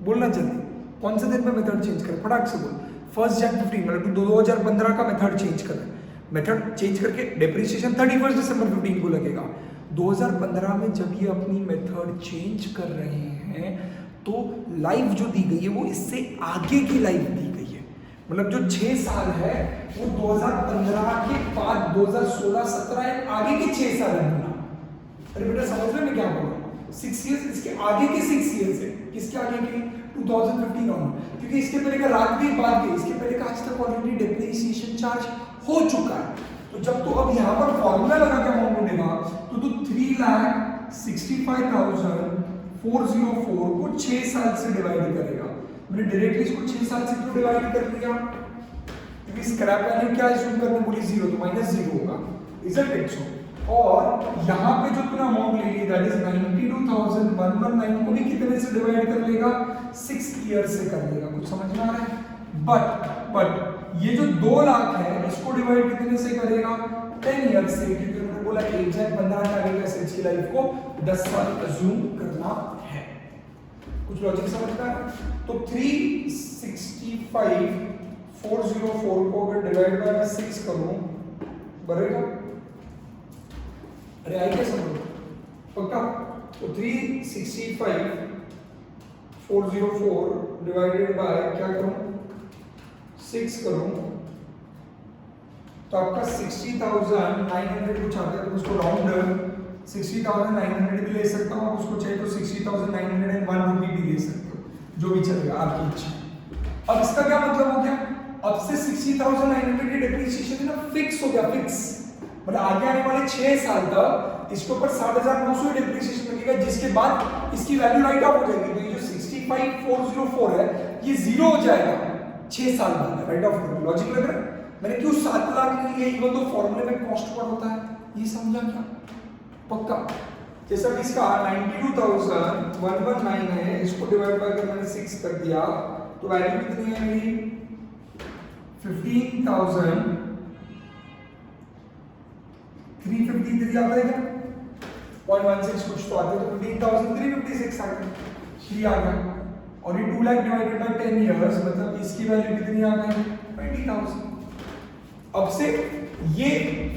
Speaker 1: बोलना जल्दी, कौन से दिन पे मेथड चेंज कर रहे, फटाक से बोल। 1 Jan 15 मतलब 2015 का मेथड चेंज कर रहे हैं। मेथड चेंज करके डेप्रिसिएशन 31 दिसंबर 15 को लगेगा। 2015 में जब ये अपनी मेथड चेंज कर रहे हैं तो लाइफ जो दी गई है वो इससे आगे की लाइफ दी गई है। मतलब जो 6 साल है वो 2015 के बाद 2016, 17 आगे के 6 साल है। अरे बेटा समझ रहे मैं क्या बोल रहा हूँ, 6 इयर्स इसके आगे के 6 इयर्स है। किसके आगे के? 2015 ऑन, क्योंकि इसके पहले का रात भी बाद के, इसके पहले का आज तक ऑलरेडी डेप्रिसिएशन चार्ज हो चुका है। तो जब तो अब यहाँ पर फॉर्मूला लगा के अमाउंट ढूंढेगा तो 3,65,404 को 6 साल से डिवाइड करेगा। मैंने डायरेक्टली इसको 6 साल से क्यों डिवाइड कर दिया? क्योंकि स्क्रैप वैल्यू क्या अज्यूम करने बोली 0, तो -0 होगा, इजंट इट सो? और यहाँ पे जो तूने अमाउंट ले ली दैट इज 92,119 को भी कितने से डिवाइड कर लेगा? 6 ईयर से कर लेगा। कुछ समझ में आ रहा है? बट ये जो 2 लाख है इसको डिवाइड कितने से करेगा? 10 ईयर से, क्योंकि उन्होंने बोला एग्जैक्ट बंदा क्या करेगा एसेट्स की लाइफ को 10 साल अज्यूम करना है। कुछ लॉजिक समझ में आ रहा है? तो 365,404 को अगर डिवाइड बाय 6 करूं बनेगा? अरे आई क्या समझ पक्का? तो 365,404 डिवाइडेड बाय क्या करूं? 6 करूं तो आपका 60,900 कुछ आता है। तो उसको राउंड 60,900 भी ले सकता हूं, आप उसको चाहिए तो 60,901 रुपये भी ले सकते हो, जो भी चलेगा आपकी इच्छा। अब इसका क्या मतलब हो गया? अब से 60,900 की डेप्रिसिएशन ना फिक्स हो गया, फिक्स। मतलब आगे आने वाले 6 साल तक इसके ऊपर 60,900 डेप्रिसिएशन लगेगा, जिसके बाद इसकी वैल्यू राइट ऑफ हो जाएगी। तो ये जो 65,404 है ये 0 हो जाएगा 6 साल बाद, राइट ऑफ करो। लॉजिक लग रहा है? मैंने क्यों 7 लाख लिए, इवन तो फॉर्मूले में कॉस्ट पर होता है, ये समझा क्या? पक्का? जैसा कि इसका 92,119 है, इसको डिवाइड बाय कर मैंने 6 कर दिया, तो वैल्यू कितनी है मेरी? 15,353 आता है क्या? 0.16 कुछ तो आता है, तो 15,356 आ गया, 3 आ गया। और ये 2 लाख डिवाइडेड बाय 10 इयर्स, मतलब इसकी वैल्यू कितनी आ गई? 20,000। अब से ये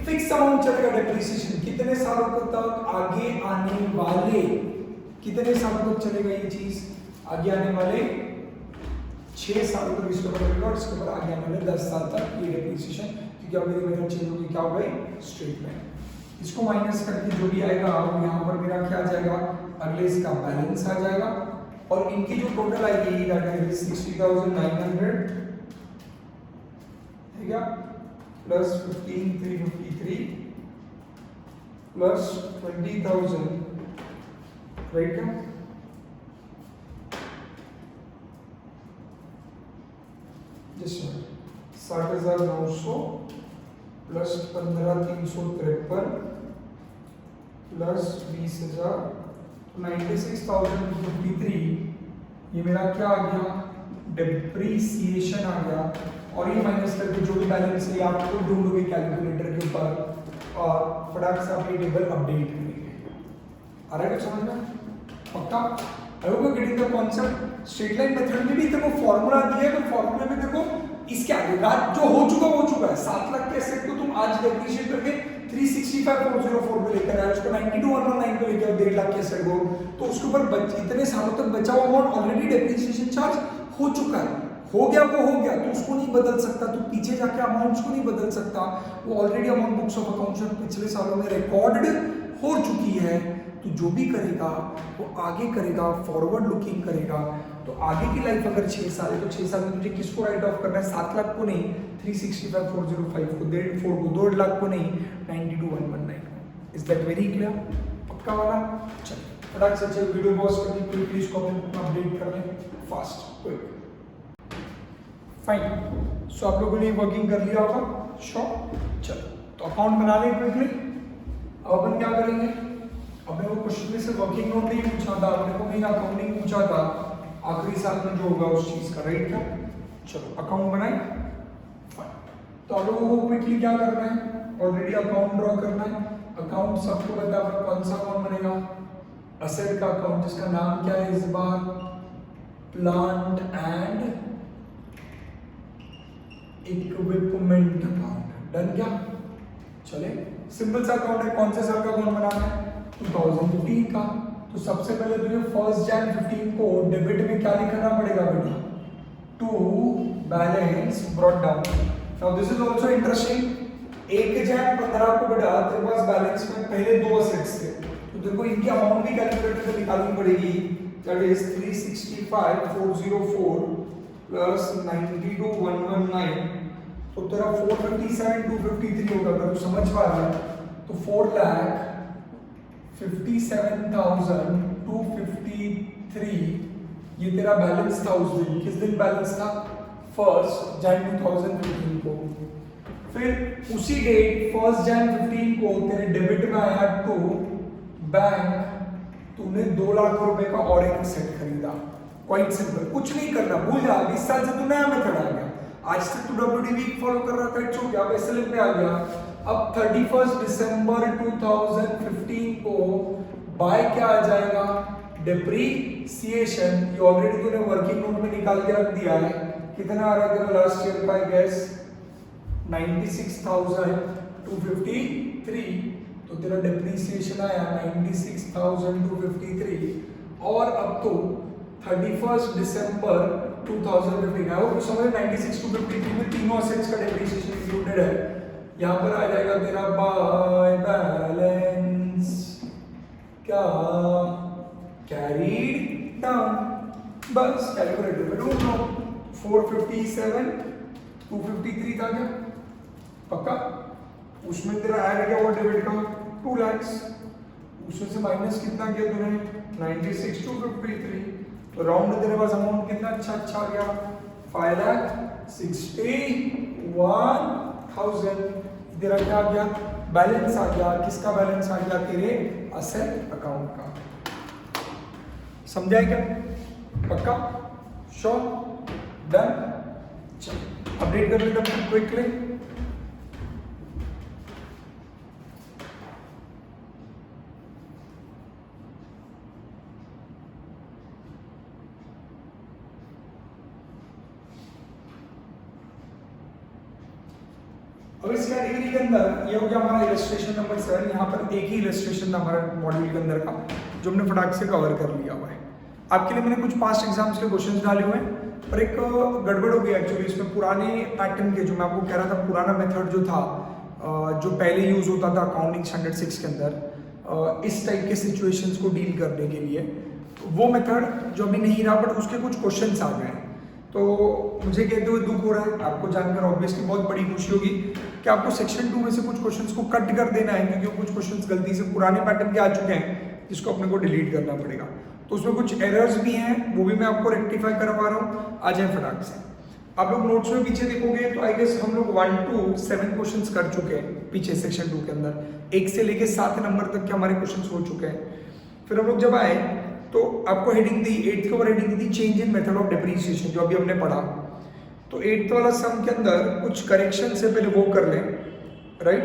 Speaker 1: फिक्स अमाउंट चलेगा डेप्रिसिएशन कितने सालों तक? आगे आने वाले कितने सालों तक चलेगा ये चीज? आगे आने वाले 6 सालों तक इसके ऊपर लगेगा, और इसके ऊपर आगे आने वाले 10 साल तक ये डेप्रिसिएशन, क्योंकि अब मेरी मेथड चेंज होगी, क्या हो गई? Straight line. इसको माइनस करके जो भी आएगा वो यहाँ पर मेरा क्या आ जाएगा? अगले इसका बैलेंस आ जाएगा, और इनकी जो टोटल आएगी दैट इज 60,900 ठीक है, प्लस 15,353 प्लस 20,000, राइट क्या? जस्ट 60,900 प्लस 15,353 प्लस 20,000, 96,053 ये मेरा क्या आ गया? डेप्रीसिएशन आ गया। और ये माइनस करके जो भी बैलेंस है आप खुद ढूंढोगे कैलकुलेटर के ऊपर, और फटाक से आप ये टेबल अपडेट करेंगे। आ रहा है कुछ समझ में? पक्का? I hope you getting the concept. Straight line method में भी तेरे को फॉर्मूला दिया है, तो फॉर्मूले में तेरे को इसके आगे जो हो चुका है। 7 लाख के एसेट को तुम आज डेप्रिशिएट करके 365,404 पे लेकर आए, उसको 92,119 पे लेकर 1.5 लाख के एसेट को, तो उसके ऊपर इतने सालों तक बचा हुआ अमाउंट ऑलरेडी डेप्रिसिएशन चार्ज हो चुका है। हो गया वो हो गया, तो उसको नहीं बदल सकता, तो पीछे जाके अमाउंट्स को नहीं बदल सकता, वो already amount books of accounts में पिछले सालों में रिकॉर्डेड हो चुकी है। तो जो भी करेगा वो आगे करेगा, फॉरवर्ड लुकिंग करेगा। तो आगे की लाइफ अगर 6 साल है तो 6 साल में तुझे किसको राइट ऑफ करना है? 7 लाख को नहीं, 365,405 को, 1.5 लाख को नहीं, 92,119 को। Is that very clear? पक्का वाला? चलिए फटाक से चलिए वीडियो पॉज करके प्लीज कमेंट अपडेट कर लें फास्ट क्विक। फाइन, सो आप लोगों ने वर्किंग कर लिया होगा श्योर। चलो तो अकाउंट बना लें क्विकली। अब अपन क्या करेंगे? अपने को क्वेश्चन में से वर्किंग नोट नहीं पूछा था, अपने को मेन अकाउंटिंग पूछा था, आखिरी साल में जो होगा उस चीज का, राइट क्या? चलो अकाउंट बनाए। फाइन, तो आप लोगों को क्विकली क्या करना है? ऑलरेडी अकाउंट ड्रॉ करना है। अकाउंट सबको पता है कौन सा अकाउंट बनेगा? असेट का अकाउंट, जिसका नाम क्या है इस बार? Plant and equipment account. Done क्या? चले सिंपल सा अकाउंट है। कौन से साल का अकाउंट बनाना है? 2015 का। तो सबसे पहले तुझे 1 Jan 15 को डेबिट में क्या लिखना पड़ेगा बेटा? To balance brought down. Now this is also interesting. 1 Jan 15 को बेटा तेरे पास बैलेंस में पहले 2 असेट्स थे, तो तेरे को इनकी अमाउंट भी कैलकुलेटर से निकालनी पड़ेगी। दैट इज 365,404 प्लस 92,119 तो तेरा 457 253 होगा। अगर तू समझ पा रहा है तो 4,57,253 ये तेरा बैलेंस था उस दिन। किस दिन बैलेंस था? 1 जनवरी 2015 को। फिर उसी डेट 1 जनवरी 15 को तेरे डेबिट में आया टू बैंक, तूने 2 लाख रुपए का और एक सेट खरीदा। क्वाइट सिंपल, कुछ नहीं करना, भूल जा। 20 साल से तू नया मेथड आ गया। आज तक तू WDV फॉलो कर रहा था, इट्स ओके, अब SLM पे आ गया। अब 31 दिसंबर 2015 को बाय क्या आ जाएगा? डेप्रीसिएशन। ये ऑलरेडी तूने वर्किंग नोट में निकाल के रख दिया है। कितना आ रहा है तेरा लास्ट ईयर का? गैस 96,253। तो तेरा डेप्रीसिएशन आया 96,253। और अब तो 31 दिसंबर 2015 है, वो समझ 96,253 में तीनों असेट्स का डेप्रीसिएशन इंक्लूडेड है। यहाँ पर आ जाएगा तेरा बाय बैलेंस क्या? Carried down. बस कैलकुलेटर में ढूंढ लो। 457 253 था क्या? पक्का? उसमें तेरा ऐड क्या हुआ डेबिट का? 2 lakhs। उसमें से माइनस कितना किया तूने? 96,253। तो राउंड तेरे पास अमाउंट कितना अच्छा आ गया? 5,61,000। तेरा क्या आ गया? बैलेंस आ गया। किसका बैलेंस आ गया? तेरे असेट अकाउंट का। समझाए क्या? पक्का? श्योर? डन? चल अपडेट कर लेते हैं क्विकली। अब इस कैटेगरी के अंदर ये हो गया हमारा इलस्ट्रेशन नंबर 7। यहाँ पर एक ही इलस्ट्रेशन था हमारा मॉड्यूल के अंदर का, जो हमने फटाक से कवर कर लिया हुआ है। आपके लिए मैंने कुछ पास्ट एग्जाम्स के क्वेश्चंस डाले हुए हैं, पर एक गड़बड़ हो गई एक्चुअली इसमें। पुराने पैटर्न के, जो मैं आपको कह रहा था, पुराना मेथड जो था, जो पहले यूज होता था अकाउंटिंग स्टैंडर्ड 6 के अंदर इस टाइप के सिचुएशंस को डील करने के लिए, वो मेथड जो अभी नहीं रहा, बट उसके कुछ क्वेश्चंस आ गए। तो मुझे कहते हुए दुख हो रहा है, आपको जानकर ऑब्वियसली बहुत बड़ी खुशी होगी कि आपको सेक्शन 2 में से कुछ क्वेश्चंस को कट कर देना है, क्योंकि कुछ क्वेश्चंस गलती से पुराने पैटर्न के आ चुके हैं, जिसको अपने को डिलीट करना पड़ेगा। तो उसमें कुछ एरर्स भी हैं, वो भी मैं आपको रेक्टिफाई करवा रहा हूँ। आ जाए फटाक से। आप लोग नोट्स में पीछे देखोगे तो आई गेस हम लोग 1 to 7 क्वेश्चंस कर चुके हैं पीछे सेक्शन 2 के अंदर। 1 से लेके 7 नंबर तक के हमारे क्वेश्चंस हो चुके हैं। फिर हम लोग जब आए तो आपको हेडिंग दी, 8th के ऊपर heading the change in method of depreciation, जो अभी हमने पढ़ा। तो 8th वाला सम के अंदर कुछ करेक्शन से पहले वो कर लें, राइट।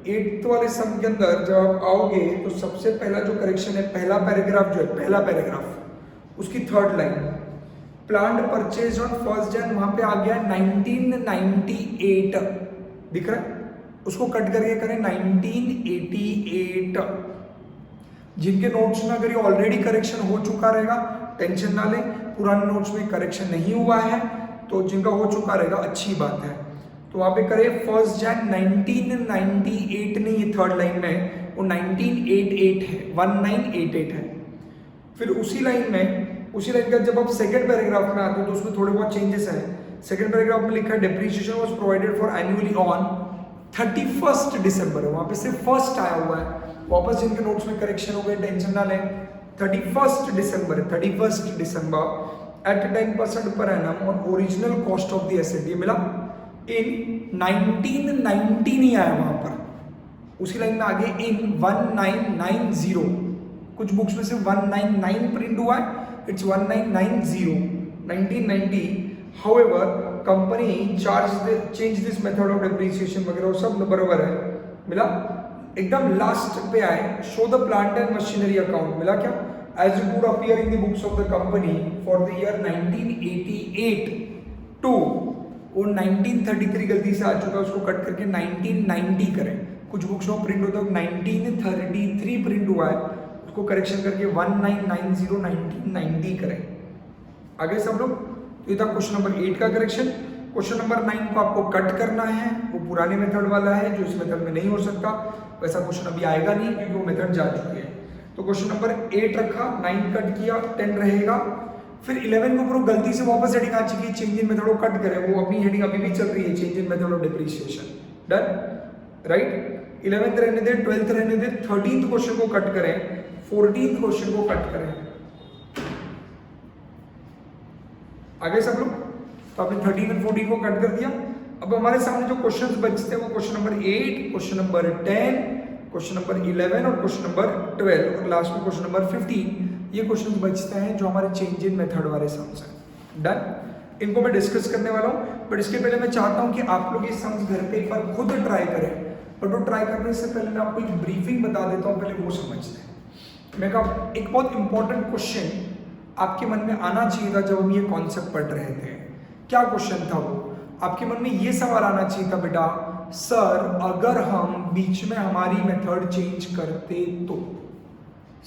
Speaker 1: 8th वाले सम के अंदर जब आप आओगे तो सबसे पहला जो करेक्शन है, पहला पैराग्राफ जो है, पहला पैराग्राफ उसकी 3rd line, planned purchase on 1 जनवरी, वहां पे आ गया 1998, दिख रहा है? उसको कट करके करें 1988। जिनके नोट्स में अगर ये ऑलरेडी करेक्शन हो चुका रहेगा टेंशन ना लें, पुराने नोट्स में करेक्शन नहीं हुआ है, तो जिनका हो चुका रहेगा अच्छी बात है। तो वहां पे करें 1 जनवरी 1998 नहीं, ये 3rd लाइन में वो 1988 है, 1988 है। फिर उसी लाइन का जब आप सेकंड पैराग्राफ में आते हो तो उसमें थोड़े बहुत चेंजेस हैं। सेकंड पैराग्राफ में लिखा है depreciation was provided for annually on 31 दिसंबर, वहां पे सिर्फ फर्स्ट आया हुआ है। वापस जिनके नोट्स में करेक्शन हो गए टेंशन ना लें, 31 दिसंबर at 10% per annum on original cost of the asset, ये मिला। इन 1990 नहीं आया वहां पर, उसी लाइन में आगे इन 1990, कुछ बुक्स में सिर्फ 199 प्रिंट हुआ है, it's 1990 1990। However company change this method of depreciation वगैरह वो सब बराबर है, मिला। एकदम लास्ट पे आए, show the plant and machinery account, मिला क्या? As it would appear in the books of the company for the year 1988 to, वो 1933 गलती से आ चुका है, उसको कट करके 1990 करें। कुछ बुक्स में प्रिंट होता है 1933 प्रिंट हुआ है, उसको करेक्शन करके 1990 1990 करें। आगे सब लोग, तो ये था क्वेश्चन नंबर 8 का करेक्शन। क्वेश्चन नंबर 9 को आपको कट करना है, वो पुराने मेथड वाला है जो इस मेथड में नहीं हो सकता, वैसा क्वेश्चन अभी आएगा नहीं क्योंकि वो मेथड जा चुके हैं। तो क्वेश्चन नंबर 8 रखा, 9 कट किया, 10 रहेगा। फिर 11 को ऊपर गलती से वापस हेडिंग आ चुकी है, चेंज इन मेथड को कट करें, वो अपनी हेडिंग अभी भी चल रही है, change in method of depreciation. Done, right. 11th रहने दे, 12th रहने दे, 13th क्वेश्चन को कट करें, 14th क्वेश्चन को कट करें। आगे सब लोग, तो आपने 13 और 14 को कट कर दिया। अब हमारे सामने जो क्वेश्चंस बचते हैं वो question number 8, question number 10, question number 11 और क्वेश्चन नंबर 12 और लास्ट में क्वेश्चन नंबर 15। ये क्वेश्चंस बचते हैं जो हमारे चेंज इन मेथड वाले सम्स हैं। डन, इनको मैं डिस्कस करने वाला हूँ, बट इसके पहले मैं चाहता हूँ कि आप लोग ये सम्स घर पे एक बार खुद ट्राई करें। बट वो ट्राई करने से पहले मैं आपको एक ब्रीफिंग बता देता हूँ, पहले वो समझते हैं। मैं कहा एक बहुत इंपॉर्टेंट क्वेश्चन आपके मन में आना चाहिए था जब हम ये कॉन्सेप्ट पढ़ रहे थे। क्या क्वेश्चन था वो? आपके मन में ये सवाल आना चाहिए था, बेटा सर अगर हम बीच में हमारी मेथड चेंज करते तो,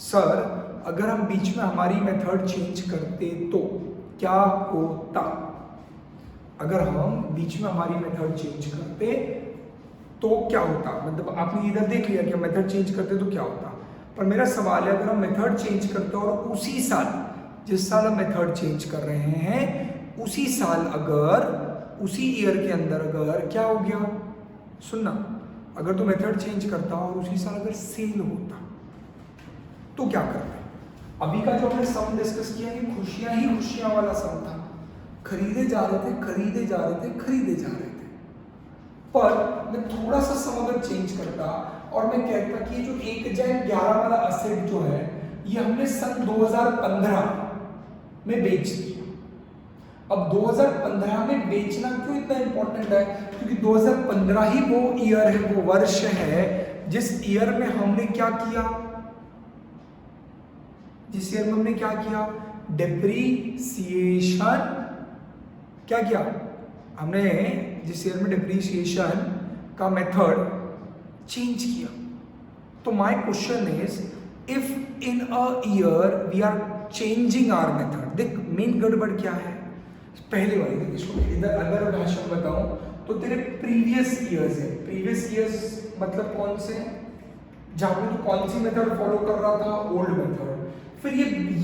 Speaker 1: सर अगर हम बीच में हमारी मेथड चेंज करते तो क्या होता? अगर हम बीच में हमारी मेथड चेंज करते तो क्या होता? मतलब आपने इधर देख लिया कि मेथड चेंज करते तो क्या होता, पर मेरा सवाल है अगर हम मेथड चेंज करते और उसी साल, जिस साल हम मेथड चेंज कर रहे हैं उसी साल, अगर उसी ईयर के अंदर अगर क्या हो गया, सुनना, अगर तो मेथड चेंज करता और उसी साल अगर सेल होता तो क्या करते? अभी का जो हमने सम डिस्कस किया ये खुशियां ही खुशियां वाला सम था, खरीदे जा रहे थे, खरीदे जा रहे थे, खरीदे जा रहे थे। पर मैं थोड़ा सा सम अगर चेंज करता और मैं कहता कि जो 1/11 वाला असेट जो है ये हमने सन 2015 में बेच दिया। अब 2015 में बेचना क्यों इतना इंपॉर्टेंट है? क्योंकि 2015 ही वो ईयर है, वो वर्ष है जिस ईयर में हमने क्या किया, जिस ईयर में हमने क्या किया, डेप्रीसिएशन। क्या किया हमने? जिस ईयर में डेप्रीसिएशन का मेथड चेंज किया। तो my question is if in a year we are changing our method, देख मेन गड़बड़ क्या है पहले वाली, देख इसको इधर अगर भाषा में बताऊं तो तेरे प्रीवियस ईयर्स है, प्रीवियस ईयर्स मतलब कौन से, जहां पे तू कौन सी मेथड फॉलो कर रहा था, ओल्ड मेथड। फिर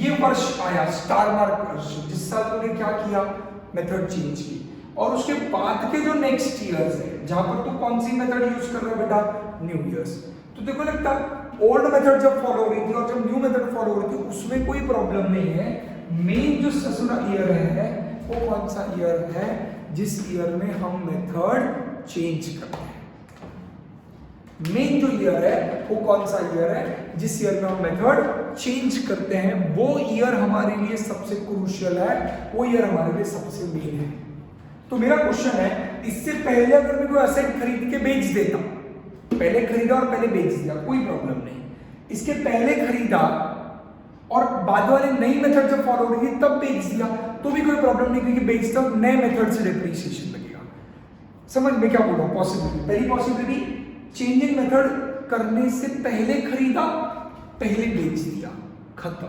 Speaker 1: ये वर्ष आया स्टार मार्क वर्ष, जिस साल तूने क्या किया, मेथड चेंज की, और उसके बाद के जो नेक्स्ट ईयर्स है जहां पर तू कौन सी मेथड यूज कर रहा है बेटा, न्यू ईयर्स। तो देखो लगता ओल्ड मेथड जब फॉलो हो रही थी और जब न्यू मेथड फॉलो हो रही थी उसमें कोई प्रॉब्लम नहीं है। मेन जो ससुरा ईयर है वो कौन सा ईयर है, जिस ईयर में हम मेथड चेंज करते हैं। मेन जो ईयर है वो कौन सा ईयर है, जिस ईयर में हम मेथड चेंज करते हैं, वो ईयर हमारे लिए सबसे क्रूशियल है, वो ईयर हमारे लिए सबसे मेन है। तो मेरा क्वेश्चन है, इससे पहले अगर मैं कोई असेट खरीद के बेच देता, पहले खरीदा और पहले बेच दिया, कोई प्रॉब्लम नहीं। इसके पहले खरीदा और बाद वाले नई मेथड जब फॉलो हो रही थी तब बेच दिया तो भी कोई प्रॉब्लम नहीं, क्योंकि बेचता नए मेथड से डेप्रिसिएशन लगेगा। समझ में क्या बोल रहा हूं? पॉसिबिलिटी, पहली पॉसिबिलिटी चेंजिंग मेथड करने से पहले खरीदा, पहले बेच दिया, खत्म।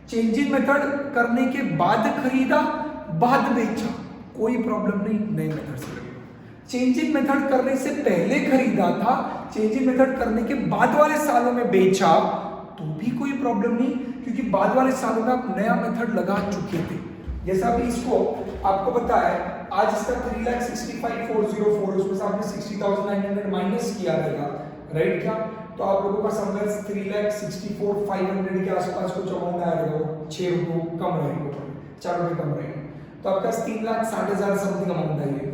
Speaker 1: चेंजिंग मेथड करने के बाद खरीदा, बाद बेचा, कोई प्रॉब्लम नहीं, नए मेथड से लगेगा। चेंजिंग मेथड करने से पहले खरीदा था, चेंजिंग मेथड करने के बाद वाले सालों में बेचा तो भी कोई प्रॉब्लम नहीं, क्योंकि बाद वाले सालों में आप नया मेथड लगा चुके थे। जैसा अभी इसको आपको पता है आज इसका 3,65,404, उसमें से आपने 60,900 माइनस किया रहेगा, राइट? क्या तो आप लोगों का समझ 3,64,500 के आसपास कुछ अमाउंट आया रहेगा, 6 रुपये कम रहेगा, 4 रुपये कम रहेगा, तो आपका 3,60,000 समथिंग अमाउंट आएगी।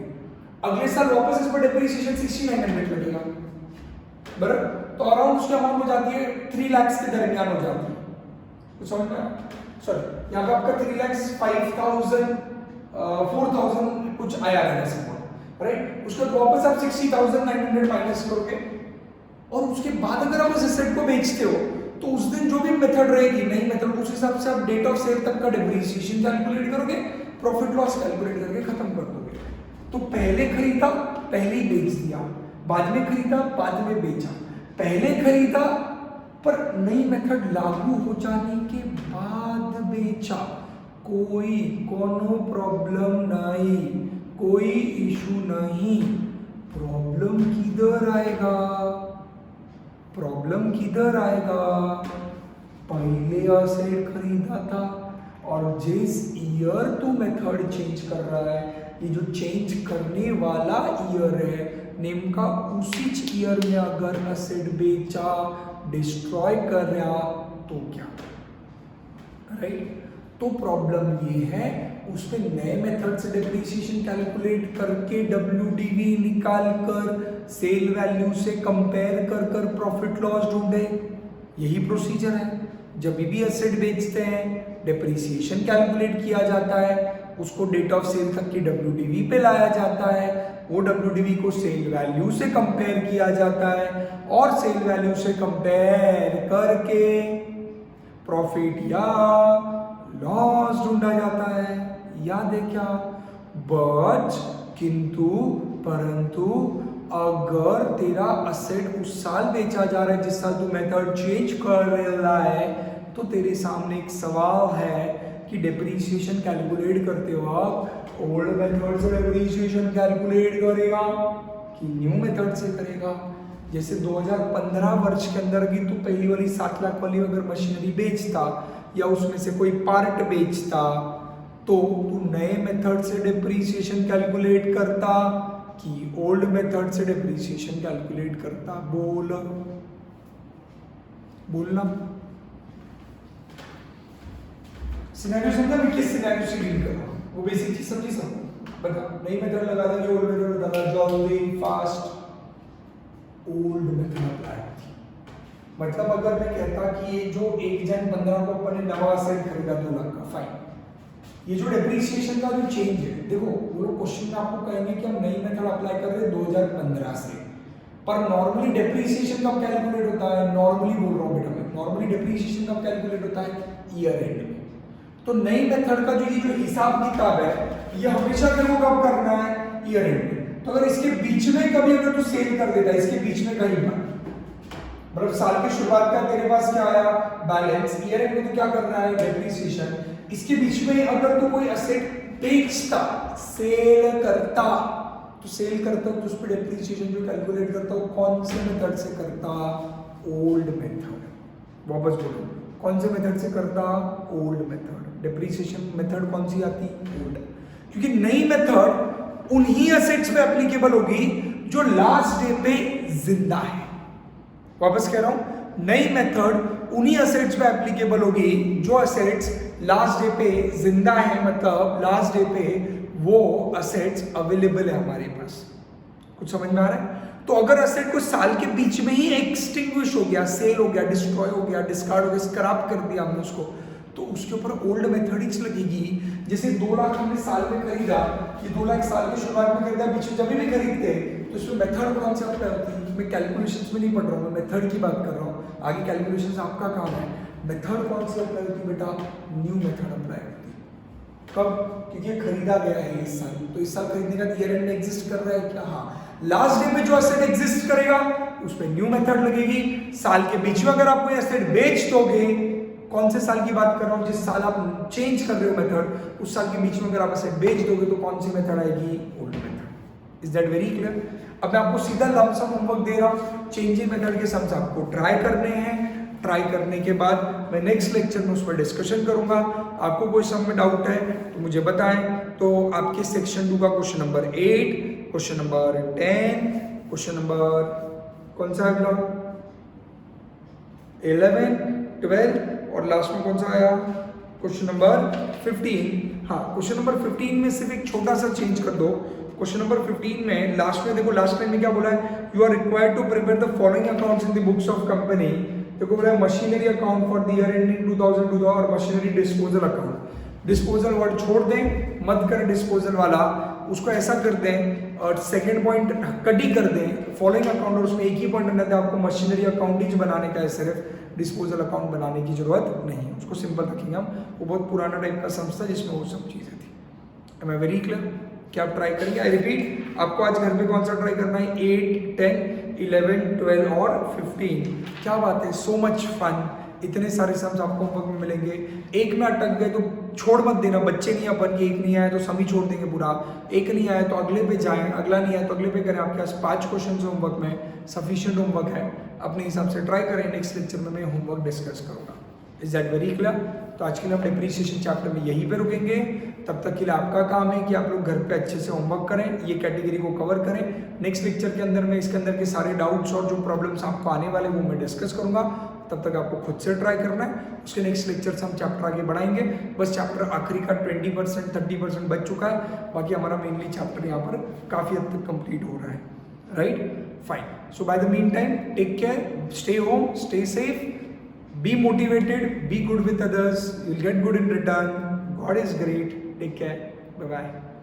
Speaker 1: अगले साल वापस इस पर डेप्रिसिएशन 6,900 लगेगा, बराबर? तो अराउंड उसकी अमाउंट हो जाती है 3 लाख के दरमियान हो जाती है, कुछ समझ में? सॉरी, यहाँ पे आपका 3,05,000 4,000 कुछ आया रहेगा सब, राइट? उसके बाद वापस आप 60,900 माइनस करोगे और उसके बाद अगर आप उस एसेट को बेचते हो तो उस दिन जो भी मेथड रहेगी, नई मेथड, उस हिसाब से आप डेट ऑफ सेल तक का डेप्रिसिएशन कैलकुलेट करोगे, प्रॉफिट लॉस कैलकुलेट करके खत्म कर दोगे। तो पहले खरीदा, पहले ही बेच दिया, बाद में खरीदा, बाद में बेचा, पहले खरीदा पर नई मेथड लागू हो जाने के बाद बेचा, कोई कोनो प्रॉब्लम नहीं, कोई इशू नहीं। प्रॉब्लम किधर आएगा? प्रॉब्लम किधर आएगा? पहले असेट खरीदा था और जिस ईयर तू मेथड चेंज कर रहा है, ये जो चेंज करने वाला ईयर है नेमका उसी ईयर में अगर एसेट बेचा, डिस्ट्रॉय कर रहा तो क्या, राइट? तो प्रॉब्लम ये है उसमें नए मेथड से डेप्रिसिएशन कैलकुलेट करके WDV निकाल कर सेल वैल्यू से कंपेयर कर कर प्रॉफिट लॉस ढूंढे, यही प्रोसीजर है। जब भी एसेट बेचते हैं डेप्रिसिएशन कैलकुलेट किया जाता है, उसको डेट ऑफ सेल तक की WDV पे लाया जाता है, वो WDV को सेल वैल्यू से कंपेयर किया जाता है और सेल वैल्यू से कंपेयर करके प्रॉफिट या लॉस ढूंढा जाता है। याद है क्या? बट किंतु परंतु अगर तेरा असेट उस साल बेचा जा रहा है जिस साल तू मेथड चेंज कर रहा है, तो तेरे सामने एक सवाल है कि डेप्रिसिएशन कैलकुलेट करते वक्त ओल्ड मेथड से डेप्रिसिएशन कैलकुलेट करेगा कि न्यू मेथड से करेगा। जैसे 2015 वर्ष के अंदर की तू पहली वाली 7 लाख वाली अगर मशीनरी बेचता या उसमें से कोई पार्ट बेचता, तो तू नए मेथड से डेप्रिसिएशन कैलकुलेट करता कि ओल्ड मेथड से डेप्रिसिएशन कैलकुलेट करता? बोलना। सिनेरियो समझा मैं किस सिनेरियो से डील कर रहा हूं, वो बेसिक चीज समझी सब बता। नई मेथड लगा देंगे, ओल्ड मेथड लगा, जल्दी फास्ट ओल्ड मेथड अप्लाई। मतलब अगर मैं कहता कि ये जो 1 जन 15 को अपन ने नवा सेट खरीदा 2 लाख का, फाइन, ये जो डेप्रिसिएशन का जो चेंज है, देखो वो लोग क्वेश्चन में आपको कहेंगे कि हम नई मेथड अप्लाई कर रहे हैं 2015 से, पर नॉर्मली डेप्रिसिएशन कब कैलकुलेट होता है? नॉर्मली बोल रहा हूँ बेटा मैं, नॉर्मली डेप्रिसिएशन कब कैलकुलेट होता है? ईयर एंड में। तो नई मेथड का जो ये जो हिसाब किताब है, ये हमेशा तेरे को कब करना है? ईयर एंड में। तो अगर इसके बीच में कभी अगर तू सेल कर देता है, इसके बीच में कहीं पर, मतलब साल की शुरुआत का तेरे पास क्या आया? बैलेंस। ईयर एंड में तो क्या करना है? डेप्रिसिएशन। इसके बीच में अगर तो कोई एसेट बेचता, सेल करता, तो सेल करता तो उस पर डेप्रिसिएशन जो कैलकुलेट करता वो कौन से मेथड से करता? Old method. वापस बोलो, कौन से मेथड से करता? Old method. डेप्रिसिएशन मेथड कौन सी आती? ओल्ड। क्योंकि नई मेथड उन्हीं एसेट्स पे एप्लीकेबल होगी जो लास्ट डे पे जिंदा है। वापस कह रहा हूं, नई मेथड उन्हीं एसेट्स पे एप्लीकेबल होगी जो एसेट्स लास्ट डे पे जिंदा है, मतलब लास्ट डे पे वो एसेट्स अवेलेबल है हमारे पास। कुछ समझ में आ रहा है? तो अगर एसेट को साल के बीच में ही एक्सटिंग्विश हो गया, सेल हो गया, डिस्ट्रॉय हो गया, डिस्कार्ड हो गया, स्क्रैप कर दिया हमने उसको, तो उसके ऊपर ओल्ड मेथड ही लगेगी। जैसे 2 लाख हमने साल में खरीदा, ये 2 लाख साल की शुरुआत में खरीदा, बीच में जब भी खरीदते तो इसमें मेथड कौन सा अप्लाई होती है? मैं कैलकुलेशंस में नहीं पढ़ रहा हूँ, मैं मेथड की बात कर रहा हूँ। आगे कैलकुलेशंस आपका काम है। मेथड कौन सी अप्लाई होती है बेटा? न्यू मेथड अप्लाई होती है। कब? क्योंकि खरीदा गया है इस साल, तो इस साल खरीदने का ईयर एंड में एग्जिस्ट कर रहा है क्या? हाँ। लास्ट डे में जो एसेट एग्जिस्ट करेगा उस पर न्यू मेथड लगेगी। साल के बीच में अगर आप कोई एसेट बेच दोगे, कौन से साल की बात कर रहा हूँ? जिस साल आप चेंज कर रहे हो मेथड, उस साल के बीच में अगर आप एसेट बेच दोगे तो कौन सी मेथड आएगी? Old method. Is that very clear? अब मैं आपको सीधा लमसम होमवर्क दे रहा हूँ, चेंजिंग मेथड के सम्स आपको ट्राई करने हैं। ट्राई करने के बाद मैं नेक्स्ट लेक्चर में उस पर डिस्कशन करूंगा। आपको कोई सम में डाउट है तो मुझे बताएं। तो आपके सेक्शन 2 का question number 8, question number 10, question number कौन सा अगला? 11, 12 और लास्ट में कौन सा आया? Question number 15। हाँ, क्वेश्चन नंबर 15 में सिर्फ एक छोटा सा चेंज कर दो। क्वेश्चन नंबर 15 में लास्ट में देखो, लास्ट टाइम में क्या बोला है? You are required to prepare the following accounts in the books of company. देखो बोला है machinery account for the year ending 2002 और machinery disposal account. Disposal word छोड़ दें, मत करें डिस्पोजल वाला, उसको ऐसा कर दें और सेकंड पॉइंट कटी कर दें। फॉलोइंग अकाउंट और उसमें एक ही पॉइंट रहता है, आपको मशीनरी अकाउंट ही बनाने का है, सिर्फ डिस्पोजल अकाउंट बनाने की जरूरत नहीं है। उसको सिंपल रखेंगे हम। वो बहुत पुराना टाइप का सम था जिसमें वो सब चीजें थी। Am I very clear? क्या आप ट्राई करेंगे? आई रिपीट, आपको आज घर में कौन सा ट्राई करना है? 8, 10, 11, 12 और 15। क्या बात है, सो मच फन। इतने सारे सम्स आपको होमवर्क में मिलेंगे। एक में अटक गए तो छोड़ मत देना, बच्चे नहीं अपन कि एक नहीं आया तो सम ही छोड़ देंगे पूरा। एक नहीं आया तो अगले पे जाएं, अगला नहीं आया तो अगले पे करें। आपके पास 5 क्वेश्चन होमवर्क में, सफिशिएंट होमवर्क है। अपने हिसाब से ट्राई करें। नेक्स्ट लेक्चर में मैं होमवर्क डिस्कस करूंगा। Is that very clear? तो आज के लिए हम डिप्रिसिएशन चैप्टर में यहीं पे रुकेंगे। तब तक के लिए आपका काम है कि आप लोग घर पे अच्छे से होमवर्क करें, ये कैटेगरी को कवर करें। नेक्स्ट लेक्चर के अंदर मैं इसके अंदर के सारे डाउट्स और जो प्रॉब्लम्स आपको आने वाले वो मैं डिस्कस करूंगा। तब तक आपको खुद से ट्राई करना है। उसके नेक्स्ट लेक्चर से हम चैप्टर आगे बढ़ाएंगे। बस चैप्टर आखिरी का 20% 30% बच चुका है, बाकी हमारा मेनली चैप्टर यहाँ पर काफ़ी हद तक कंप्लीट हो रहा है, right? Fine. So by the meantime take care, stay home, stay safe, be motivated, be good with others, you'll get good in return. God is great. Take care. Bye bye.